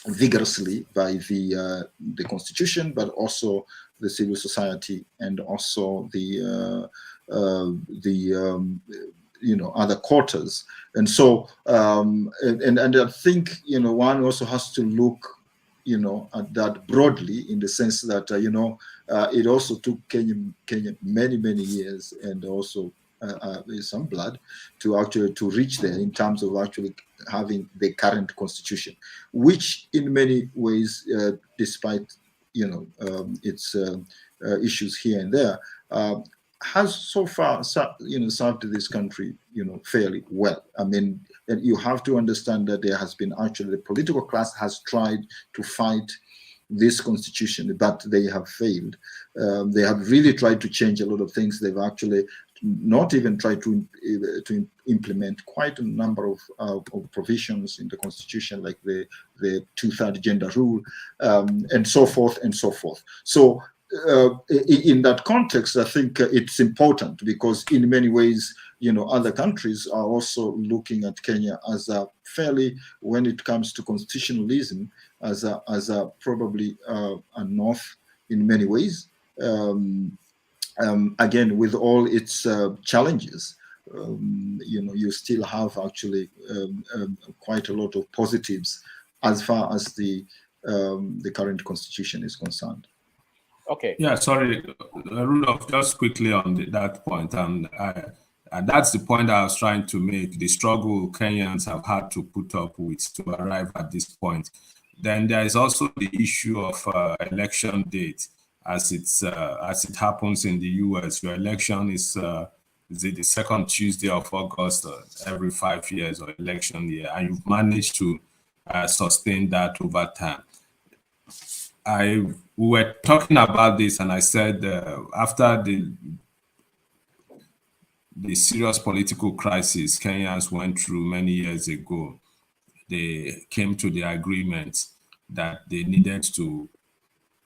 vigorously by the constitution, but also the civil society, and also the other quarters. And so and I think one also has to look at that broadly, in the sense that it also took Kenya many years, and also some blood to reach there, in terms of actually having the current constitution, which in many ways, despite its issues here and there, has so far served this country fairly well. I mean, and you have to understand that there has been actually, the political class has tried to fight this constitution, but they have failed. They have really tried to change a lot of things. They've actually not even tried to implement quite a number of provisions in the constitution, like the 2/3 gender rule, and so forth and so forth. So in that context, I think it's important, because in many ways, other countries are also looking at Kenya as a fairly, when it comes to constitutionalism, as a probably a north in many ways. Again, with all its challenges, you still have actually quite a lot of positives as far as the current constitution is concerned. Okay. Yeah, sorry, Rudolph, just quickly on that point, and that's the point I was trying to make, the struggle Kenyans have had to put up with to arrive at this point. Then there is also the issue of election date, as it happens in the US. Your election is the second Tuesday of August every 5 years, or election year, and you've managed to sustain that over time. We were talking about this, and I said after the serious political crisis Kenyans went through many years ago, they came to the agreement that they needed to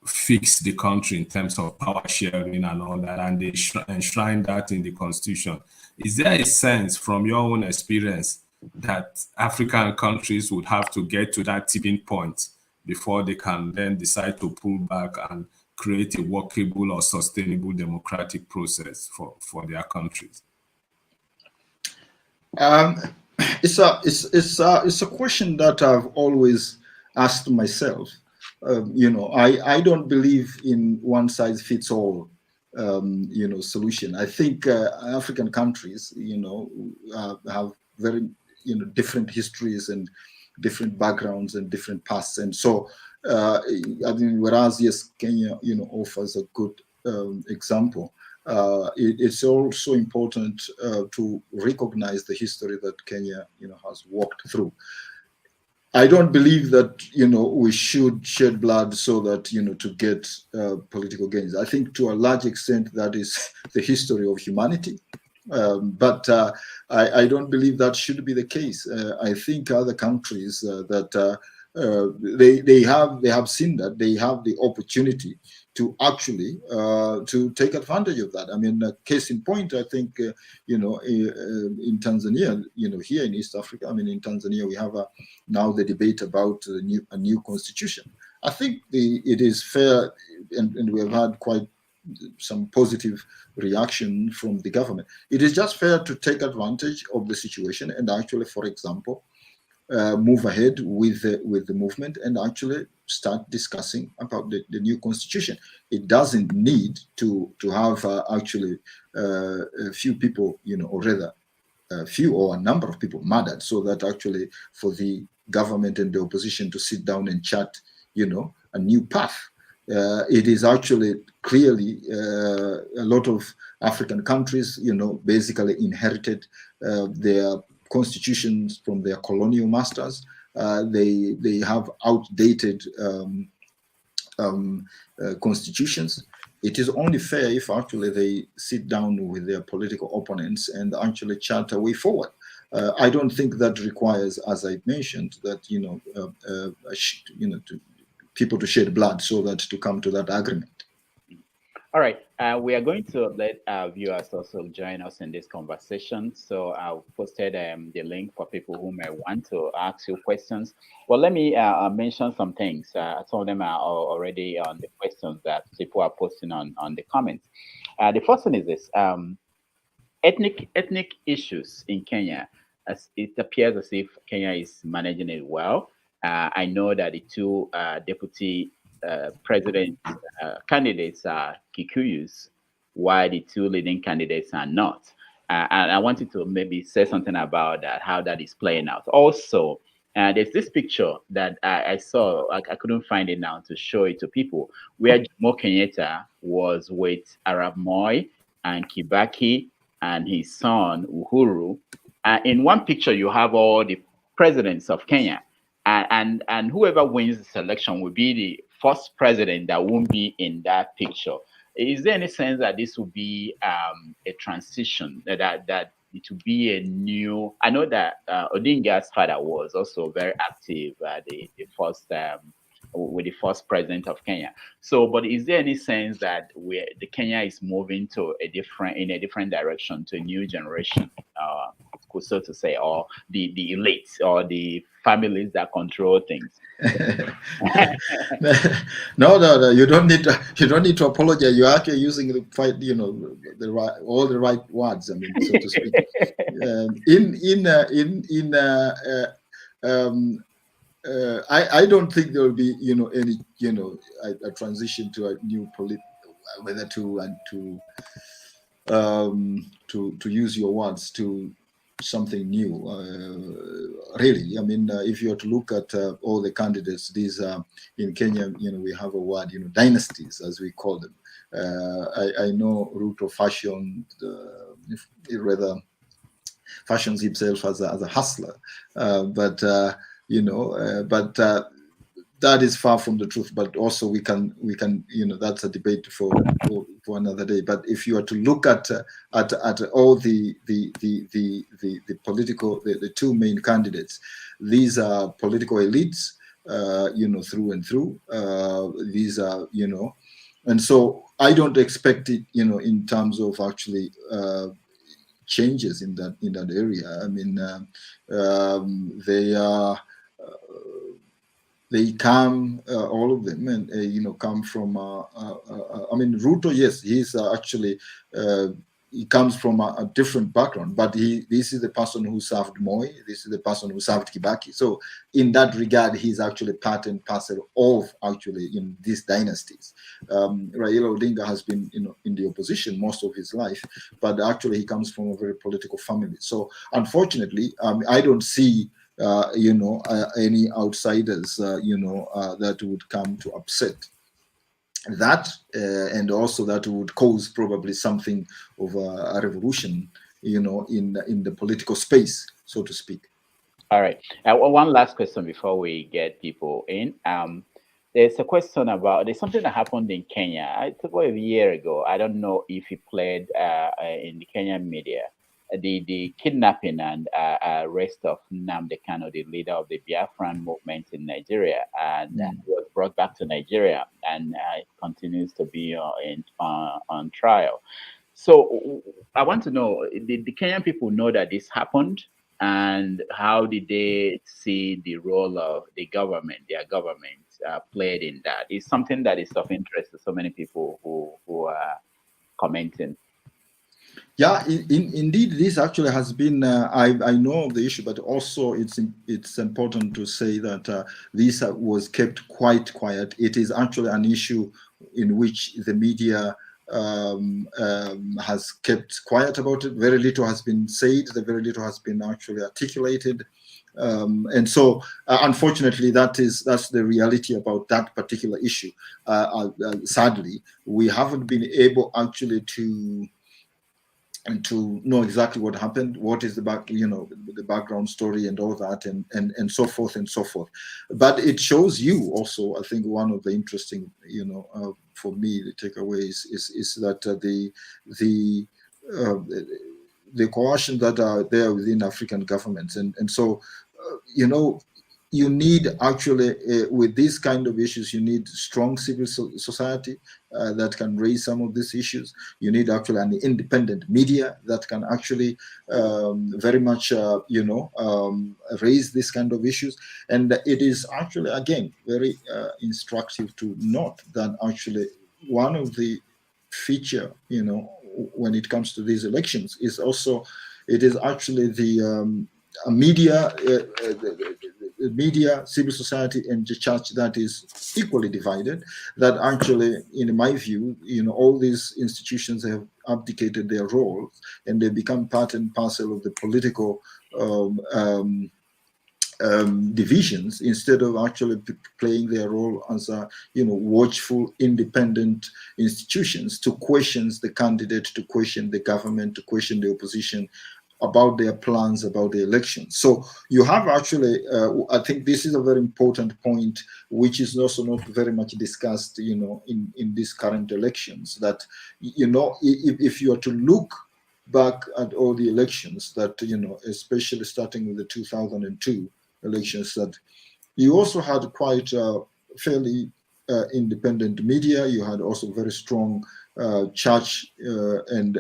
fix the country in terms of power sharing and all that, and they enshrined that in the constitution. Is there a sense, from your own experience, that African countries would have to get to that tipping point before they can then decide to pull back and create a workable or sustainable democratic process for their countries? It's a question that I've always asked myself. I don't believe in one size fits all solution. I think African countries have very different histories and different backgrounds and different pasts, and so I mean, whereas yes, Kenya offers a good example, it's also important to recognize the history that Kenya has walked through. I don't believe that we should shed blood so that to get political gains. I think to a large extent that is the history of humanity. But I don't believe that should be the case. I think other countries that they have seen that they have the opportunity to actually to take advantage of that. I mean, case in point, I think in Tanzania, here in East Africa, I mean, in Tanzania we have now the debate about a new constitution. I think it is fair, and we have had quite some positive reaction from the government. It is just fair to take advantage of the situation and actually, for example, move ahead with the movement and actually start discussing about the new constitution. It doesn't need to have actually a few people, or rather a few or a number of people murdered, so that actually for the government and the opposition to sit down and chat, a new path. It is actually clearly a lot of African countries, basically inherited their constitutions from their colonial masters. They have outdated constitutions. It is only fair if actually they sit down with their political opponents and actually chart a way forward. I don't think that requires, as I mentioned, that people to shed blood so that to come to that agreement. All right, we are going to let our viewers also join us in this conversation. So I've posted the link for people who may want to ask you questions. Well, let me mention some things. Some of them are already on the questions that people are posting on the comments. The first one is this: ethnic issues in Kenya. As it appears as if Kenya is managing it well. I know that the two deputy president candidates are Kikuyus, while the two leading candidates are not. And I wanted to maybe say something about that, how that is playing out. Also, there's this picture that I saw, I couldn't find it now to show it to people, where Jomo Kenyatta was with Arap Moi and Kibaki and his son Uhuru. In one picture, you have all the presidents of Kenya. And whoever wins this election will be the first president that won't be in that picture. Is there any sense that this will be a transition, that it will be a new? I know that Odinga's father was also very active, the first with the first president of Kenya. So, but is there any sense that the Kenya is moving to a different direction, to a new generation, so to say, or the elites or the families that control things? No. You don't need to apologize. You're actually using the all the right words. I mean, so to speak. I don't think there will be any a transition to a new whether to use your words, to something new. Really, I mean, if you were to look at all the candidates, these in Kenya, we have a word, dynasties, as we call them. I know Ruto fashions himself as a hustler, but that is far from the truth. But also we can that's a debate for another day. But if you are to look at all the political, the two main candidates, these are political elites, through and through. These are and so I don't expect it, in terms of actually changes in that area. I mean, they come, all of them, and come from. I mean, Ruto, yes, he's actually he comes from a different background, but this is the person who served Moi. This is the person who served Kibaki. So, in that regard, he's actually part and parcel of actually in these dynasties. Raila Odinga has been in the opposition most of his life, but actually he comes from a very political family. So, unfortunately, I don't see. Any outsiders, that would come to upset that, and also that would cause probably something of a revolution, in the political space, so to speak. All right. One last question before we get people in. There's a question there's something that happened in Kenya. It was a year ago. I don't know if it played in the Kenyan media. the kidnapping and arrest of Nnamdi Kanu, the leader of the Biafran movement in Nigeria, and he was brought back to Nigeria, and it continues to be on trial. So I want to know, did the Kenyan people know that this happened? And how did they see the role of the government, their government, played in that? It's something that is of interest to so many people who are commenting. Yeah, indeed, this actually has been. I know of the issue, but also it's important to say that this was kept quite quiet. It is actually an issue in which the media has kept quiet about it. Very little has been said. Very little has been actually articulated, and so unfortunately, that's the reality about that particular issue. Sadly, we haven't been able actually to know exactly what happened, what is the the background story and all that, and so forth and so forth. But it shows you also, I think, one of the interesting, for me, the takeaways is that the coercion that are there within African governments, and so you need actually with these kind of issues, you need strong civil society that can raise some of these issues. You need actually an independent media that can actually very much raise this kind of issues. And it is actually, again, very instructive to note that actually one of the feature when it comes to these elections is also, it is actually the media, civil society, and the church that is equally divided. That actually, in my view, all these institutions have abdicated their roles and they become part and parcel of the political divisions, instead of actually playing their role as watchful, independent institutions to question the candidate, to question the government, to question the opposition about their plans, about the elections. So you have actually, I think this is a very important point, which is also not very much discussed, in these current elections, that, if you are to look back at all the elections that, especially starting with the 2002 elections, that you also had quite fairly independent media. You had also very strong church and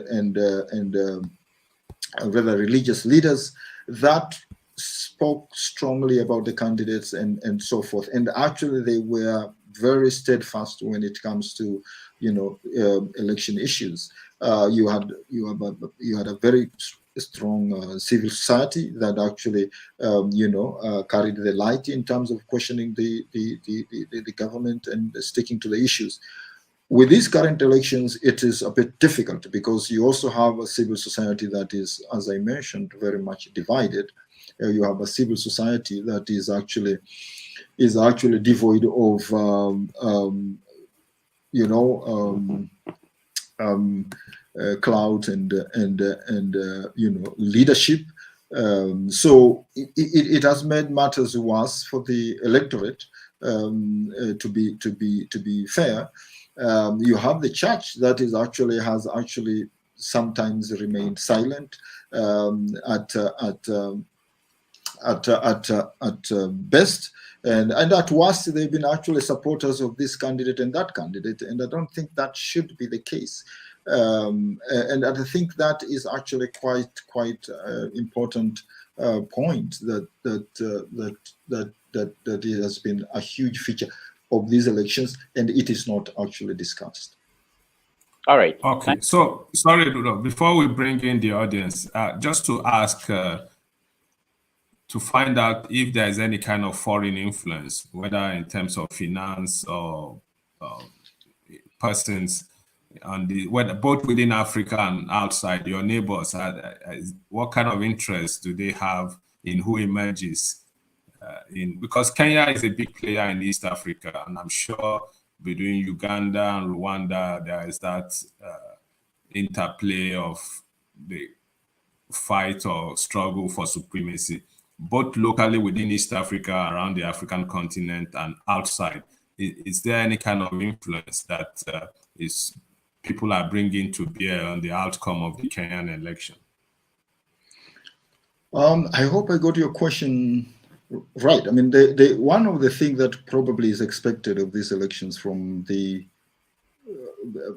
rather religious leaders that spoke strongly about the candidates and so forth. And actually they were very steadfast when it comes to, election issues. You had a very strong civil society that actually, carried the light in terms of questioning the government and sticking to the issues. With these current elections, it is a bit difficult because you also have a civil society that is, as I mentioned, very much divided. You have a civil society that is actually devoid of, clout and leadership. So it has made matters worse for the electorate. To be fair. You have the church that is has sometimes remained silent at best, and at worst they've been actually supporters of this candidate and that candidate, and I don't think that should be the case. And I think that is actually quite important point that it has been a huge feature of these elections, and it is not actually discussed. All right. Okay. So, sorry, Dudo, before we bring in the audience, just to ask, to find out if there is any kind of foreign influence, whether in terms of finance or persons, whether both within Africa and outside, your neighbors, what kind of interest do they have in who emerges? Because Kenya is a big player in East Africa, and I'm sure between Uganda and Rwanda, there is that interplay of the fight or struggle for supremacy, both locally within East Africa, around the African continent, and outside. Is there any kind of influence that people are bringing to bear on the outcome of the Kenyan election? I hope I got your question right. I mean, one of the things that probably is expected of these elections from the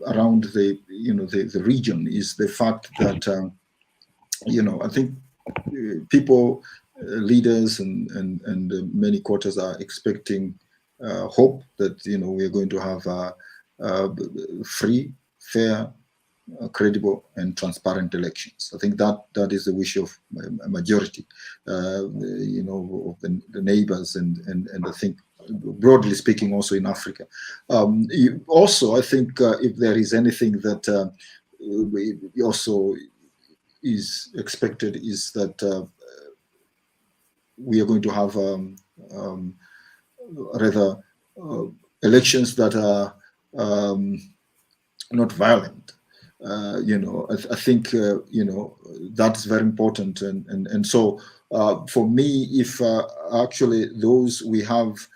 around the the region is the fact that I think people, leaders, and many quarters are expecting hope that we are going to have free, fair, credible and transparent elections. I think that is the wish of a majority, of the neighbors, and I think broadly speaking also in Africa. Also, I think if there is anything that also is expected is that we are going to have rather elections that are not violent. I think that's very important, and so for me, if actually we have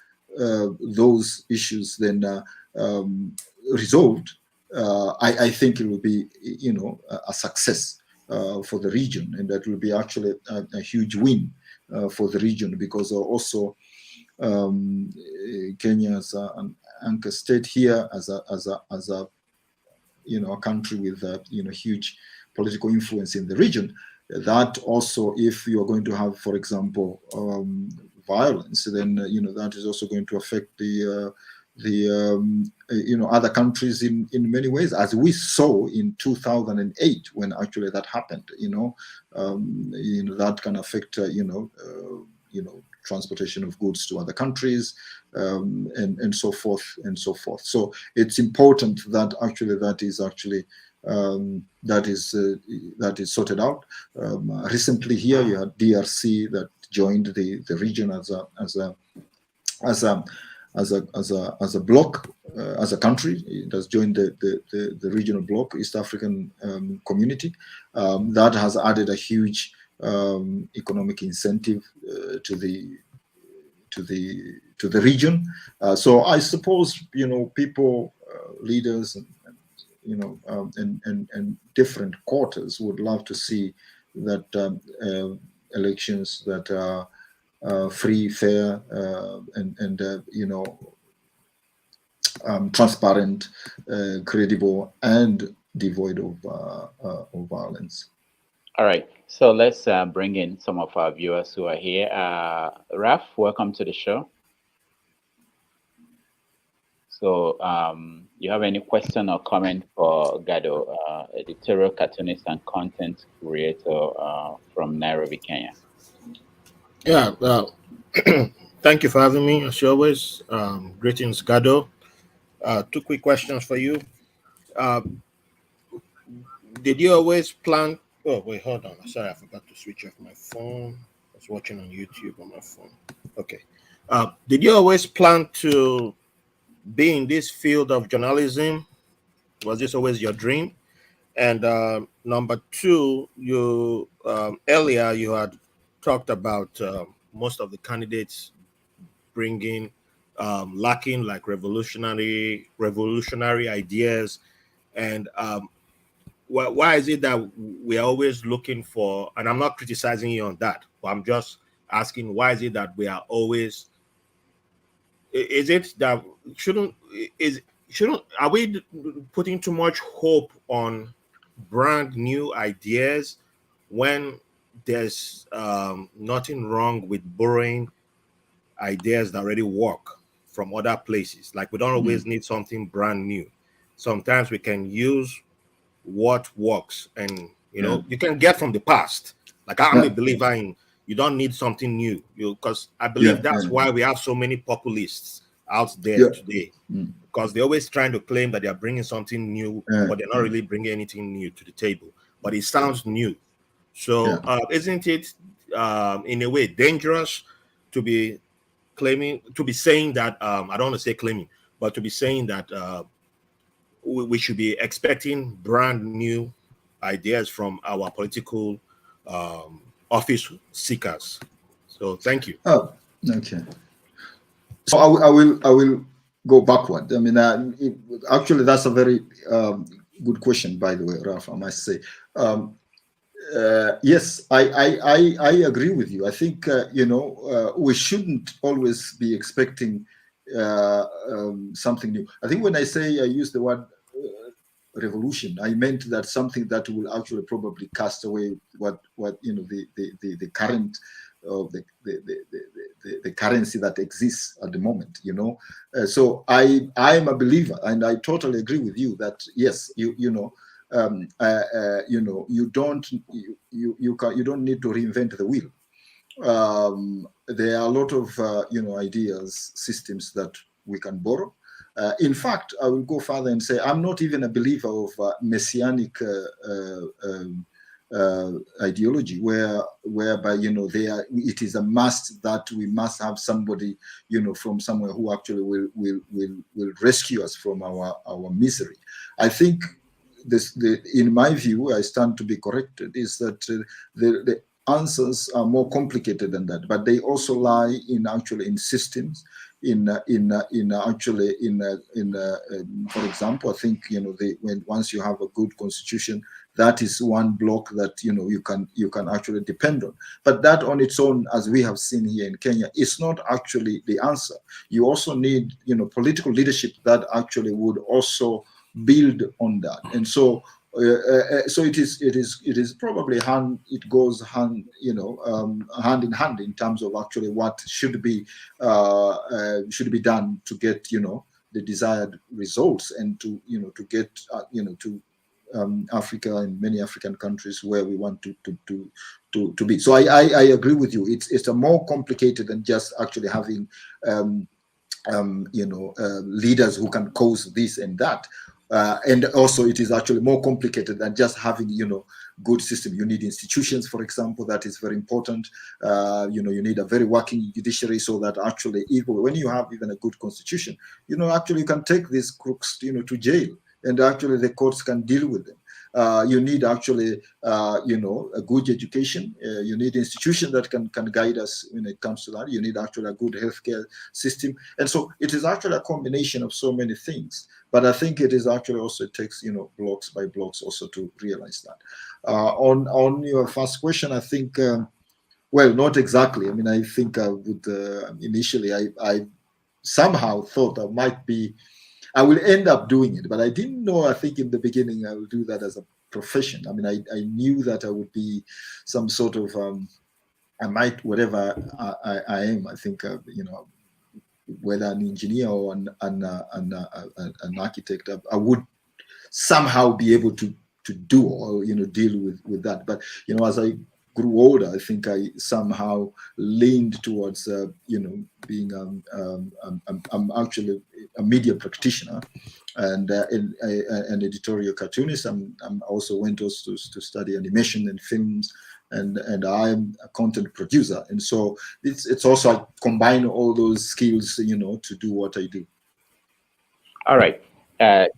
those issues then resolved, I think it will be a success for the region, and that will be actually a huge win for the region, because also Kenya as an anchor state here, as a a country with huge political influence in the region, that also, if you are going to have, for example, violence, then that is also going to affect the other countries in many ways, as we saw in 2008 when actually that happened. That can affect transportation of goods to other countries, and so forth and so forth. So it's important that actually that is sorted out. Recently here you had DRC that joined the region as a bloc, as a country. It has joined the regional bloc, East African community. That has added a huge economic incentive to the region. So I suppose people, leaders, and different quarters would love to see that elections that are free, fair, and transparent, credible, and devoid of violence. All right, so let's bring in some of our viewers who are here. Raf, welcome to the show. So you have any question or comment for Gado, editorial, cartoonist, and content creator from Nairobi, Kenya? Yeah, thank you for having me, as always. Greetings, Gado. 2 quick questions for you. Did you always plan? Oh, wait, hold on. Sorry, I forgot to switch off my phone. I was watching on YouTube on my phone. Okay. Did you always plan to be in this field of journalism? Was this always your dream? And number 2, you earlier you had talked about most of the candidates bringing lacking like revolutionary ideas, and why is it that we are always looking for, and I'm not criticizing you on that, but I'm just asking, why is it that we are always, is it that are we putting too much hope on brand new ideas when there's nothing wrong with borrowing ideas that already work from other places? Like, we don't always need something brand new. Sometimes we can use what works, and you can get from the past. Like, I'm a believer in, you don't need something new, because I believe that's why we have so many populists out there today, because they're always trying to claim that they're bringing something new, but they're not really bringing anything new to the table, but it sounds new. So isn't it in a way dangerous to be saying that, I don't want to say claiming, but to be saying that we should be expecting brand new ideas from our political office seekers? So thank you. Oh, okay. So I will go backward. I mean, actually, that's a very good question, by the way, Ralph, I must say. Yes, I agree with you. I think we shouldn't always be expecting something new. I think when I say I use the word revolution, I meant that something that will actually probably cast away what the current of the currency that exists at the moment. So I'm a believer, and I totally agree with you that yes, you don't need to reinvent the wheel. There are a lot of ideas, systems that we can borrow. In fact, I will go further and say I'm not even a believer of messianic ideology, whereby it is a must that we must have somebody from somewhere who actually will rescue us from our misery. I think in my view, I stand to be corrected, is that the answers are more complicated than that, but they also lie in systems, for example, I think once you have a good constitution, that is one block that you can actually depend on. But that on its own, as we have seen here in Kenya, is not actually the answer. You also need political leadership that actually would also build on that. And so it is probably goes hand in hand in terms of actually what should be done to get the desired results, and to get to Africa and many African countries where we want to be. So I agree with you. It's a more complicated than just actually having leaders who can cause this and that. And also it is actually more complicated than just having good system. You need institutions, for example, that is very important. You need a very working judiciary, so that actually even when you have even a good constitution, actually you can take these crooks to jail, and actually the courts can deal with them. You need actually a good education. You need institutions that can guide us when it comes to that. You need actually a good healthcare system. And so it is actually a combination of so many things. But I think it is actually also, it takes blocks by blocks also to realize that. On your first question, I think well, not exactly. I mean, I think I would initially I somehow thought I will end up doing it, but I didn't know. I think in the beginning I will do that as a profession. I mean, I knew that I would be some sort of I might, whatever I am. I think whether an engineer or an architect, I would somehow be able to do or deal with that. But as I grew older, I think I somehow leaned towards being I'm actually a media practitioner and an editorial cartoonist. I'm also went to study animation and films, and I'm a content producer, and so it's also I combine all those skills to do what I do. All right.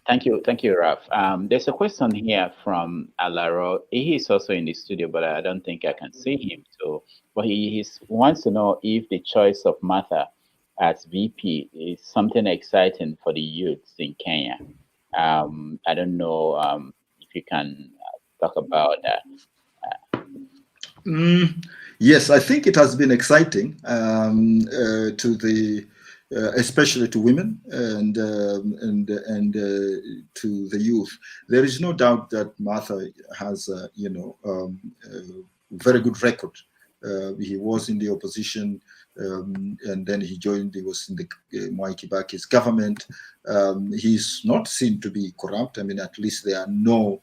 Thank you, Ralph. There's a question here from Alaro. He is also in the studio, but I don't think I can see him. So, but he wants to know if the choice of Martha as VP is something exciting for the youths in Kenya. I don't know if you can talk about that. Yes, I think it has been exciting to the. Especially to women and to the youth. There is no doubt that Martha has a very good record. He was in the opposition, and then he was in the Mwai Kibaki's government. He's not seen to be corrupt. I mean, at least there are no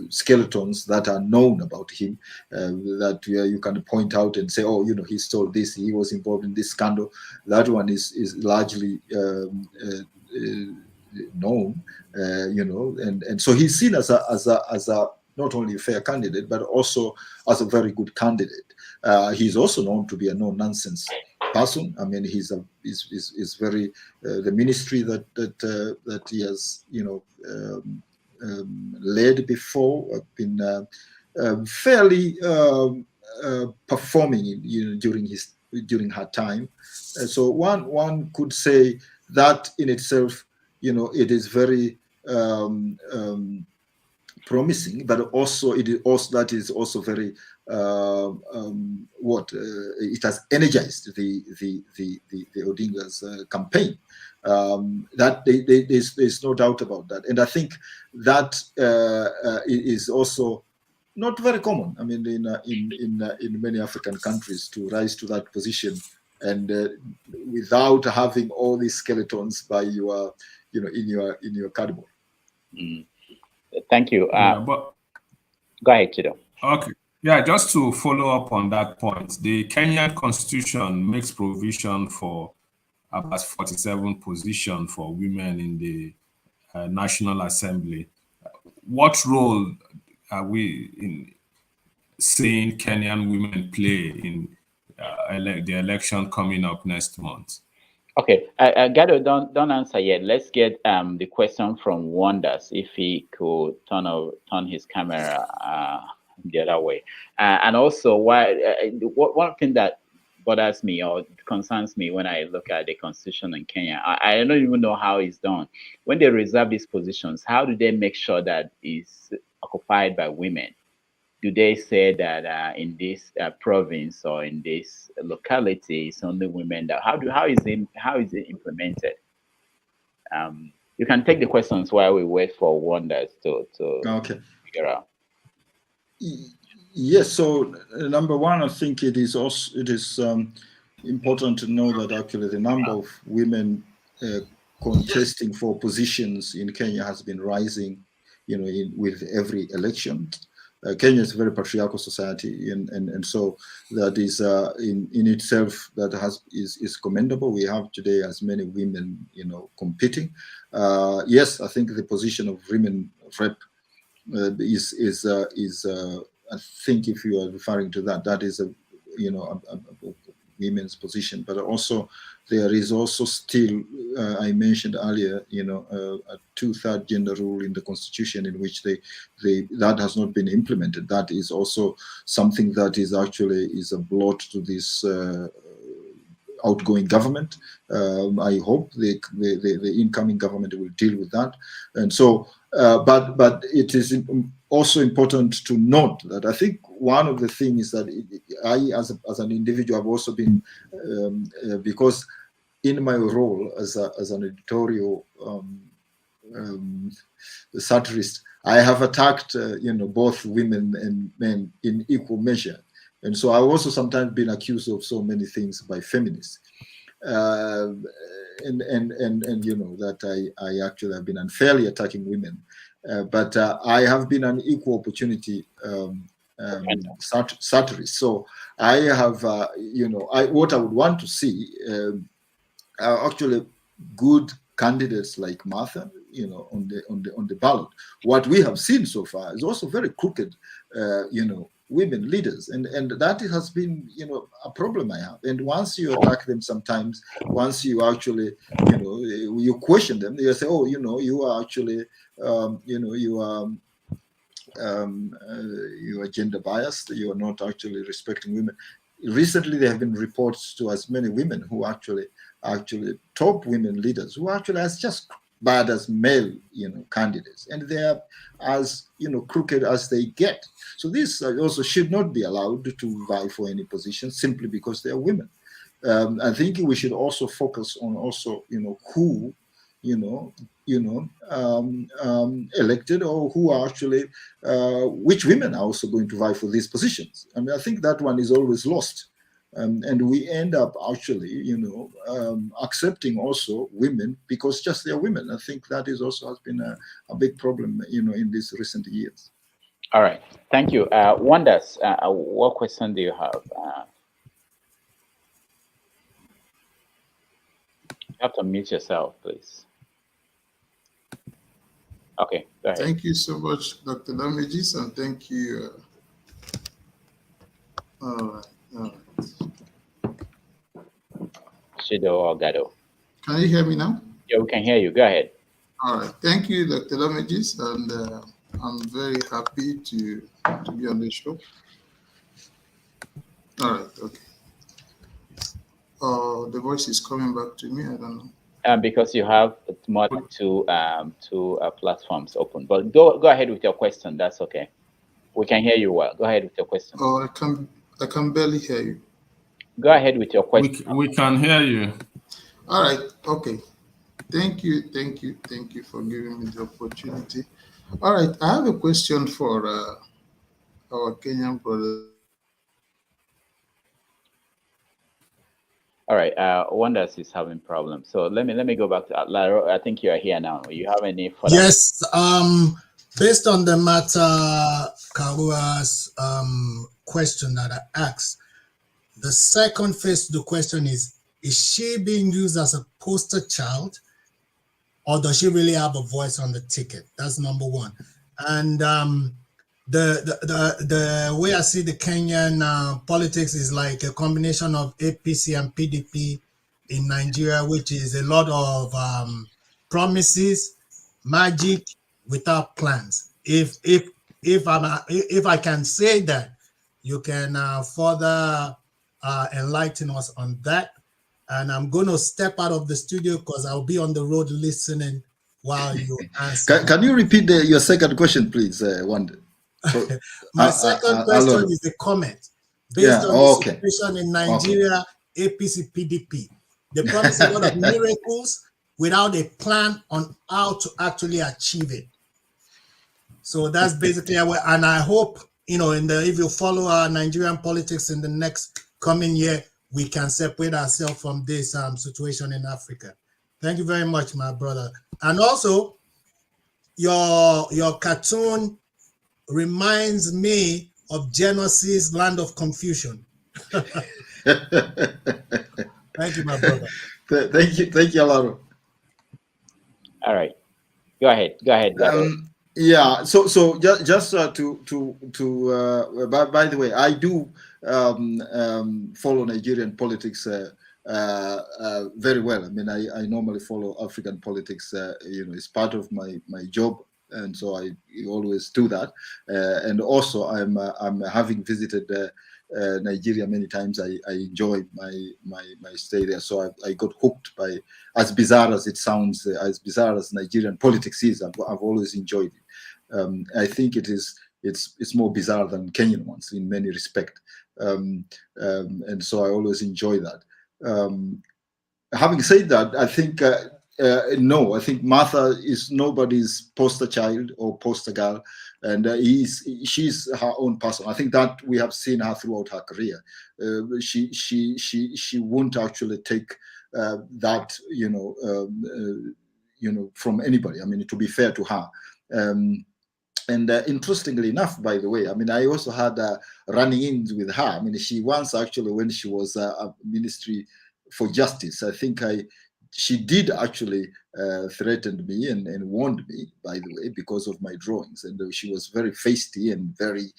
skeletons that are known about him that you can point out and say, oh, he stole this, he was involved in this scandal. That one is largely known, and so he's seen as a not only a fair candidate but also as a very good candidate. He's also known to be a no-nonsense person. I mean, he's very the ministry that he has led before have been fairly performing during her time. So one could say that in itself, it is very promising, but also that is also very it has energized the Odinga's campaign. There's no doubt about that, and I think that is also not very common. I mean, in many African countries, to rise to that position and without having all these skeletons by your, in your cardboard. Thank you. Go ahead, Chido. Okay. Yeah, just to follow up on that point, the Kenyan Constitution makes provision for about 47 positions for women in the National Assembly. What role are we in seeing Kenyan women play in the election coming up next month? Okay, Gado, don't answer yet. Let's get the question from Wonders, if he could turn his camera the other way. And also, one thing that bothers me or concerns me when I look at the constitution in Kenya, I don't even know how it's done. When they reserve these positions, how do they make sure that it's occupied by women? Do they say that in this province or in this locality, it's only women that? How is it implemented? You can take the questions while we wait for Wonders to figure out. Yes. So number one, I think it is important to know that actually the number of women contesting for positions in Kenya has been rising, with every election. Kenya is a very patriarchal society, and so that is in itself is commendable. We have today as many women, competing. Yes, I think the position of women rep is I think if you are referring to that is a women's position, but also there is also still I mentioned earlier, a 2/3 gender rule in the constitution in which that has not been implemented. That is also something that is a blot to this outgoing government. I hope the incoming government will deal with that. And so, but it is also important to note that I think one of the things that I, as an individual, have also been, because in my role as an editorial satirist, I have attacked, both women and men in equal measure. And so I've also sometimes been accused of so many things by feminists. And that I actually have been unfairly attacking women. But I have been an equal opportunity satirist. So I have, what I would want to see are actually good candidates like Martha, on the ballot. What we have seen so far is also very crooked, women leaders, and that has been, a problem I have. And once you attack them, sometimes once you actually, you question them, they say, oh, you are actually, you are gender biased. You are not actually respecting women. Recently, there have been reports to as many women who actually top women leaders who actually as just bad as male, candidates, and they are as crooked as they get. So this also should not be allowed to vie for any position simply because they are women. I think we should also focus on who elected, or who are actually which women are also going to vie for these positions. I mean, I think that one is always lost. And we end up actually, accepting also women because just they're women. I think that is also has been a big problem, in these recent years. All right, thank you. Wonders, what question do you have? You have to mute yourself, please. Okay, go ahead. Thank you so much, Dr. Damages, and thank you. All right. Shido or Gado. Can you hear me now? Yeah, we can hear you. Go ahead. All right. Thank you, Dr. Damages, and I'm very happy to be on the show. All right. Okay. The voice is coming back to me. I don't know. Because you have more than two platforms open. But go ahead with your question. That's okay. We can hear you well. Go ahead with your question. Oh, I can barely hear you. Go ahead with your question. We can hear you. All right. Okay. Thank you for giving me the opportunity. All right. I have a question for our Kenyan brother. All right. Wonders is having problems. So let me go back to Laro. I think you are here now. You have any further? Yes. Based on the matter Karua's question that I asked, the second phase to the question is she being used as a poster child, or does she really have a voice on the ticket? That's number one. And the way I see the Kenyan politics is like a combination of APC and PDP in Nigeria, which is a lot of promises, magic without plans. If I can say that, you can further enlighten us on that. And I'm going to step out of the studio because I'll be on the road listening while you answer. Can you repeat your second question, please, Wanda? My second question is a comment based on the situation in Nigeria, APC, PDP. They promise a lot of miracles without a plan on how to actually achieve it. So that's basically how, and I hope, if you follow our Nigerian politics in the next coming year, we can separate ourselves from this situation in Africa. Thank you very much, my brother. And also, your cartoon reminds me of Genesis, Land of Confusion. Thank you, my brother. Thank you, Alaro. All right, go ahead. Yeah. So just by the way, I do follow Nigerian politics very well. I mean, I normally follow African politics. It's part of my job, and so I always do that. And also, I'm having visited Nigeria many times. I enjoy my stay there. So I got hooked by, as bizarre as it sounds, as bizarre as Nigerian politics is. I've always enjoyed it. I think it's more bizarre than Kenyan ones in many respects, and so I always enjoy that. Having said that, I think no, I think Martha is nobody's poster child or poster girl, and she's her own person. I think that we have seen her throughout her career. She won't actually take that from anybody. I mean, to be fair to her. And interestingly enough, by the way, I mean, I also had run-ins with her. I mean, she once actually, when she was a Ministry for Justice, I think she did actually threaten me and warned me, by the way, because of my drawings. And she was very feisty and very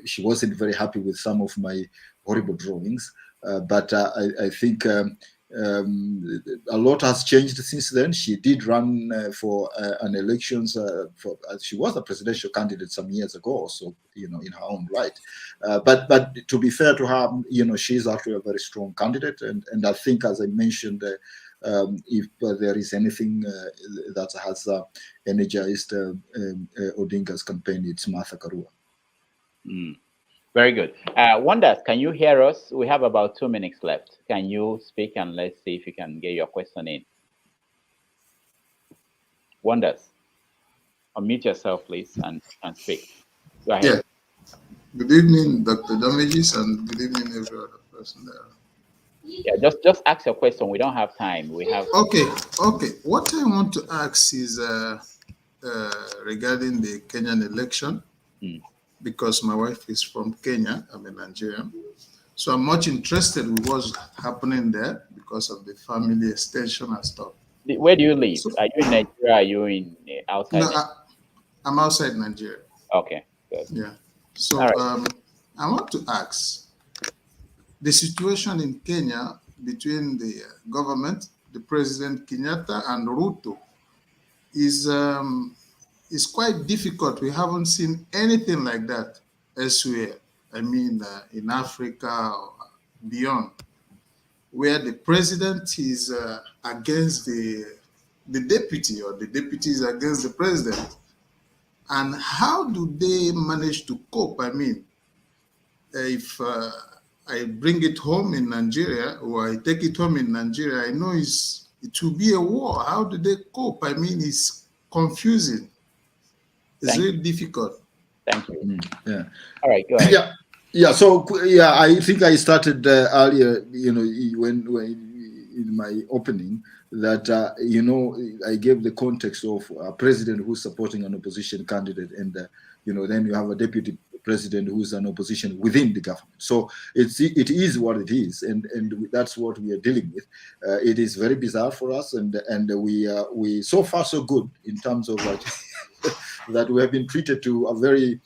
she wasn't very happy with some of my horrible drawings. But I think a lot has changed since then. She did run for an elections. She was a presidential candidate some years ago, also, in her own right. But to be fair to her, she's actually a very strong candidate. And I think, as I mentioned, if there is anything that has energized Odinga's campaign, it's Martha Karua. Very good. Wonders, can you hear us? We have about 2 minutes left. Can you speak, and let's see if you can get your question in. Wonders, unmute yourself, please, and speak. Go ahead. Yeah. Good evening, Dr. Damages, and good evening, every other person there. Yeah, just ask your question. We don't have time. We have. Okay. What I want to ask is regarding the Kenyan election. Because my wife is from Kenya, I'm a Nigerian. So I'm much interested in what's happening there because of the family extension and stuff. Where do you live? Are you in Nigeria? Are you in outside? No, I'm outside Nigeria. Okay, good. Yeah. So right. I want to ask, the situation in Kenya between the government, the President Kenyatta and Ruto is quite difficult. We haven't seen anything like that elsewhere. I mean, in Africa or beyond. where the president is against the deputy, or the deputy is against the president. And how do they manage to cope? I mean, if I bring it home in Nigeria, or I take it home in Nigeria, I know it will be a war. How do they cope? I mean, it's confusing. It's really difficult. Thank you. Yeah. All right, go ahead. Yeah. So I think I started earlier. When in my opening that I gave the context of a president who's supporting an opposition candidate, and then you have a deputy president who's an opposition within the government. So it is what it is, and that's what we are dealing with. It is very bizarre for us, and we so far so good in terms of that we have been treated to a very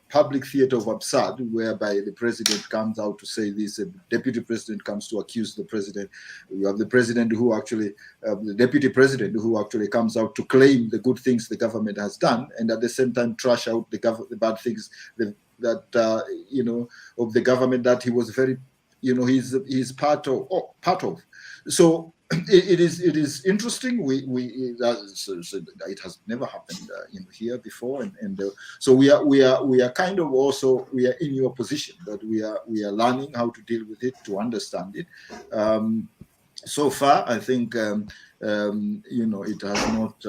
public theater of absurd, whereby the president comes out to say this, and the deputy president comes to accuse the president. You have the president who actually, the deputy president who actually comes out to claim the good things the government has done, and at the same time trash out the bad things that of the government that he was very, he's part of. So it is interesting. It has never happened here before, and so we are kind of also, we are in your position, that we are learning how to deal with it, to understand it. So far, I think it has not.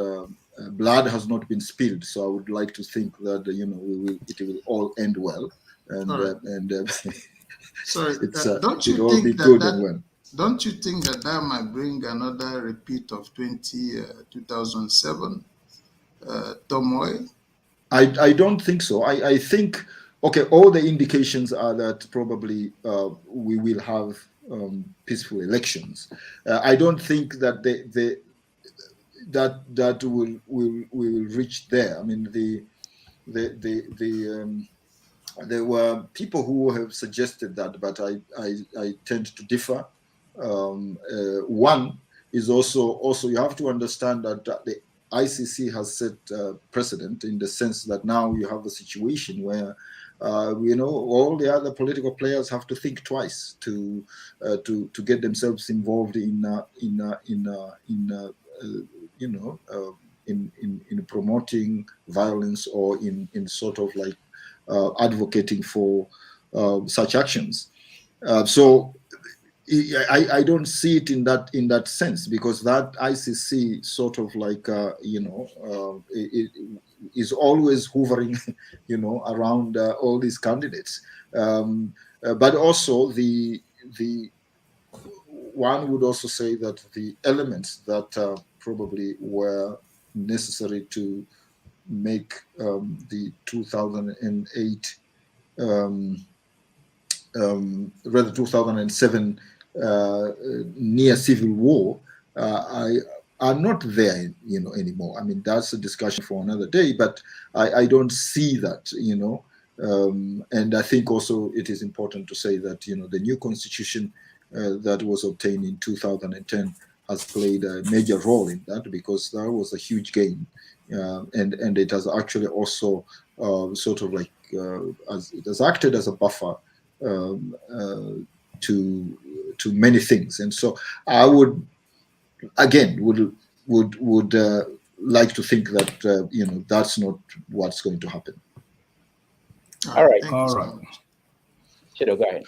Blood has not been spilled, so I would like to think that it will all end well, and sorry, don't you think be good and well. Don't you think that might bring another repeat of 2007 turmoil? I don't think so. I think, okay, all the indications are that probably we will have peaceful elections. I don't think that that will reach there. I mean, there were people who have suggested that, but I tend to differ. One is also you have to understand that the ICC has set precedent, in the sense that now you have a situation where all the other political players have to think twice to get themselves involved in promoting violence, or in sort of like advocating for such actions. So I don't see it in that sense, because that ICC sort of like it is always hovering around all these candidates, but also the one would also say that the elements that probably were necessary to make the 2008 rather 2007 near civil war are not there anymore. I mean, that's a discussion for another day, but I don't see that, and I think also it is important to say that the new constitution that was obtained in 2010 has played a major role in that, because that was a huge gain, and it has actually also sort of like it has acted as a buffer to many things. And so I would again would like to think that that's not what's going to happen. All right. Chido, go ahead.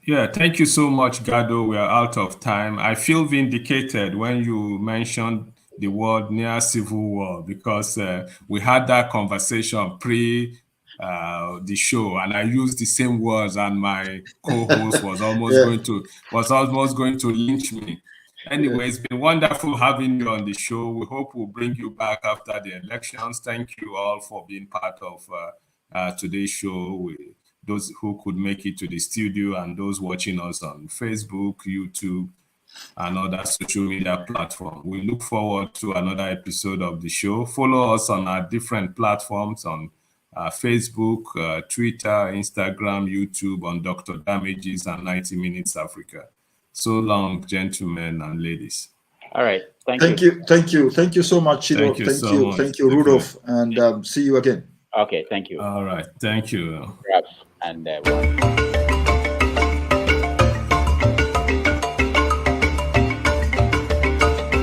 Yeah, thank you so much, Gado. We are out of time. I feel vindicated when you mentioned the word near civil war, because we had that conversation pre the show, and I used the same words, and my co-host was almost going to lynch me. Anyway, it's been wonderful having you on the show. We hope we'll bring you back after the elections. Thank you all for being part of today's show. Those who could make it to the studio, and those watching us on Facebook, YouTube, and other social media platforms. We look forward to another episode of the show. Follow us on our different platforms on Facebook, Twitter, Instagram, YouTube, on Dr. Damages and 90 Minutes Africa. So long, gentlemen and ladies. All right. Thank you so much, Chido. Thank you, Rudolph, and see you again. Okay, thank you. All right, thank you. And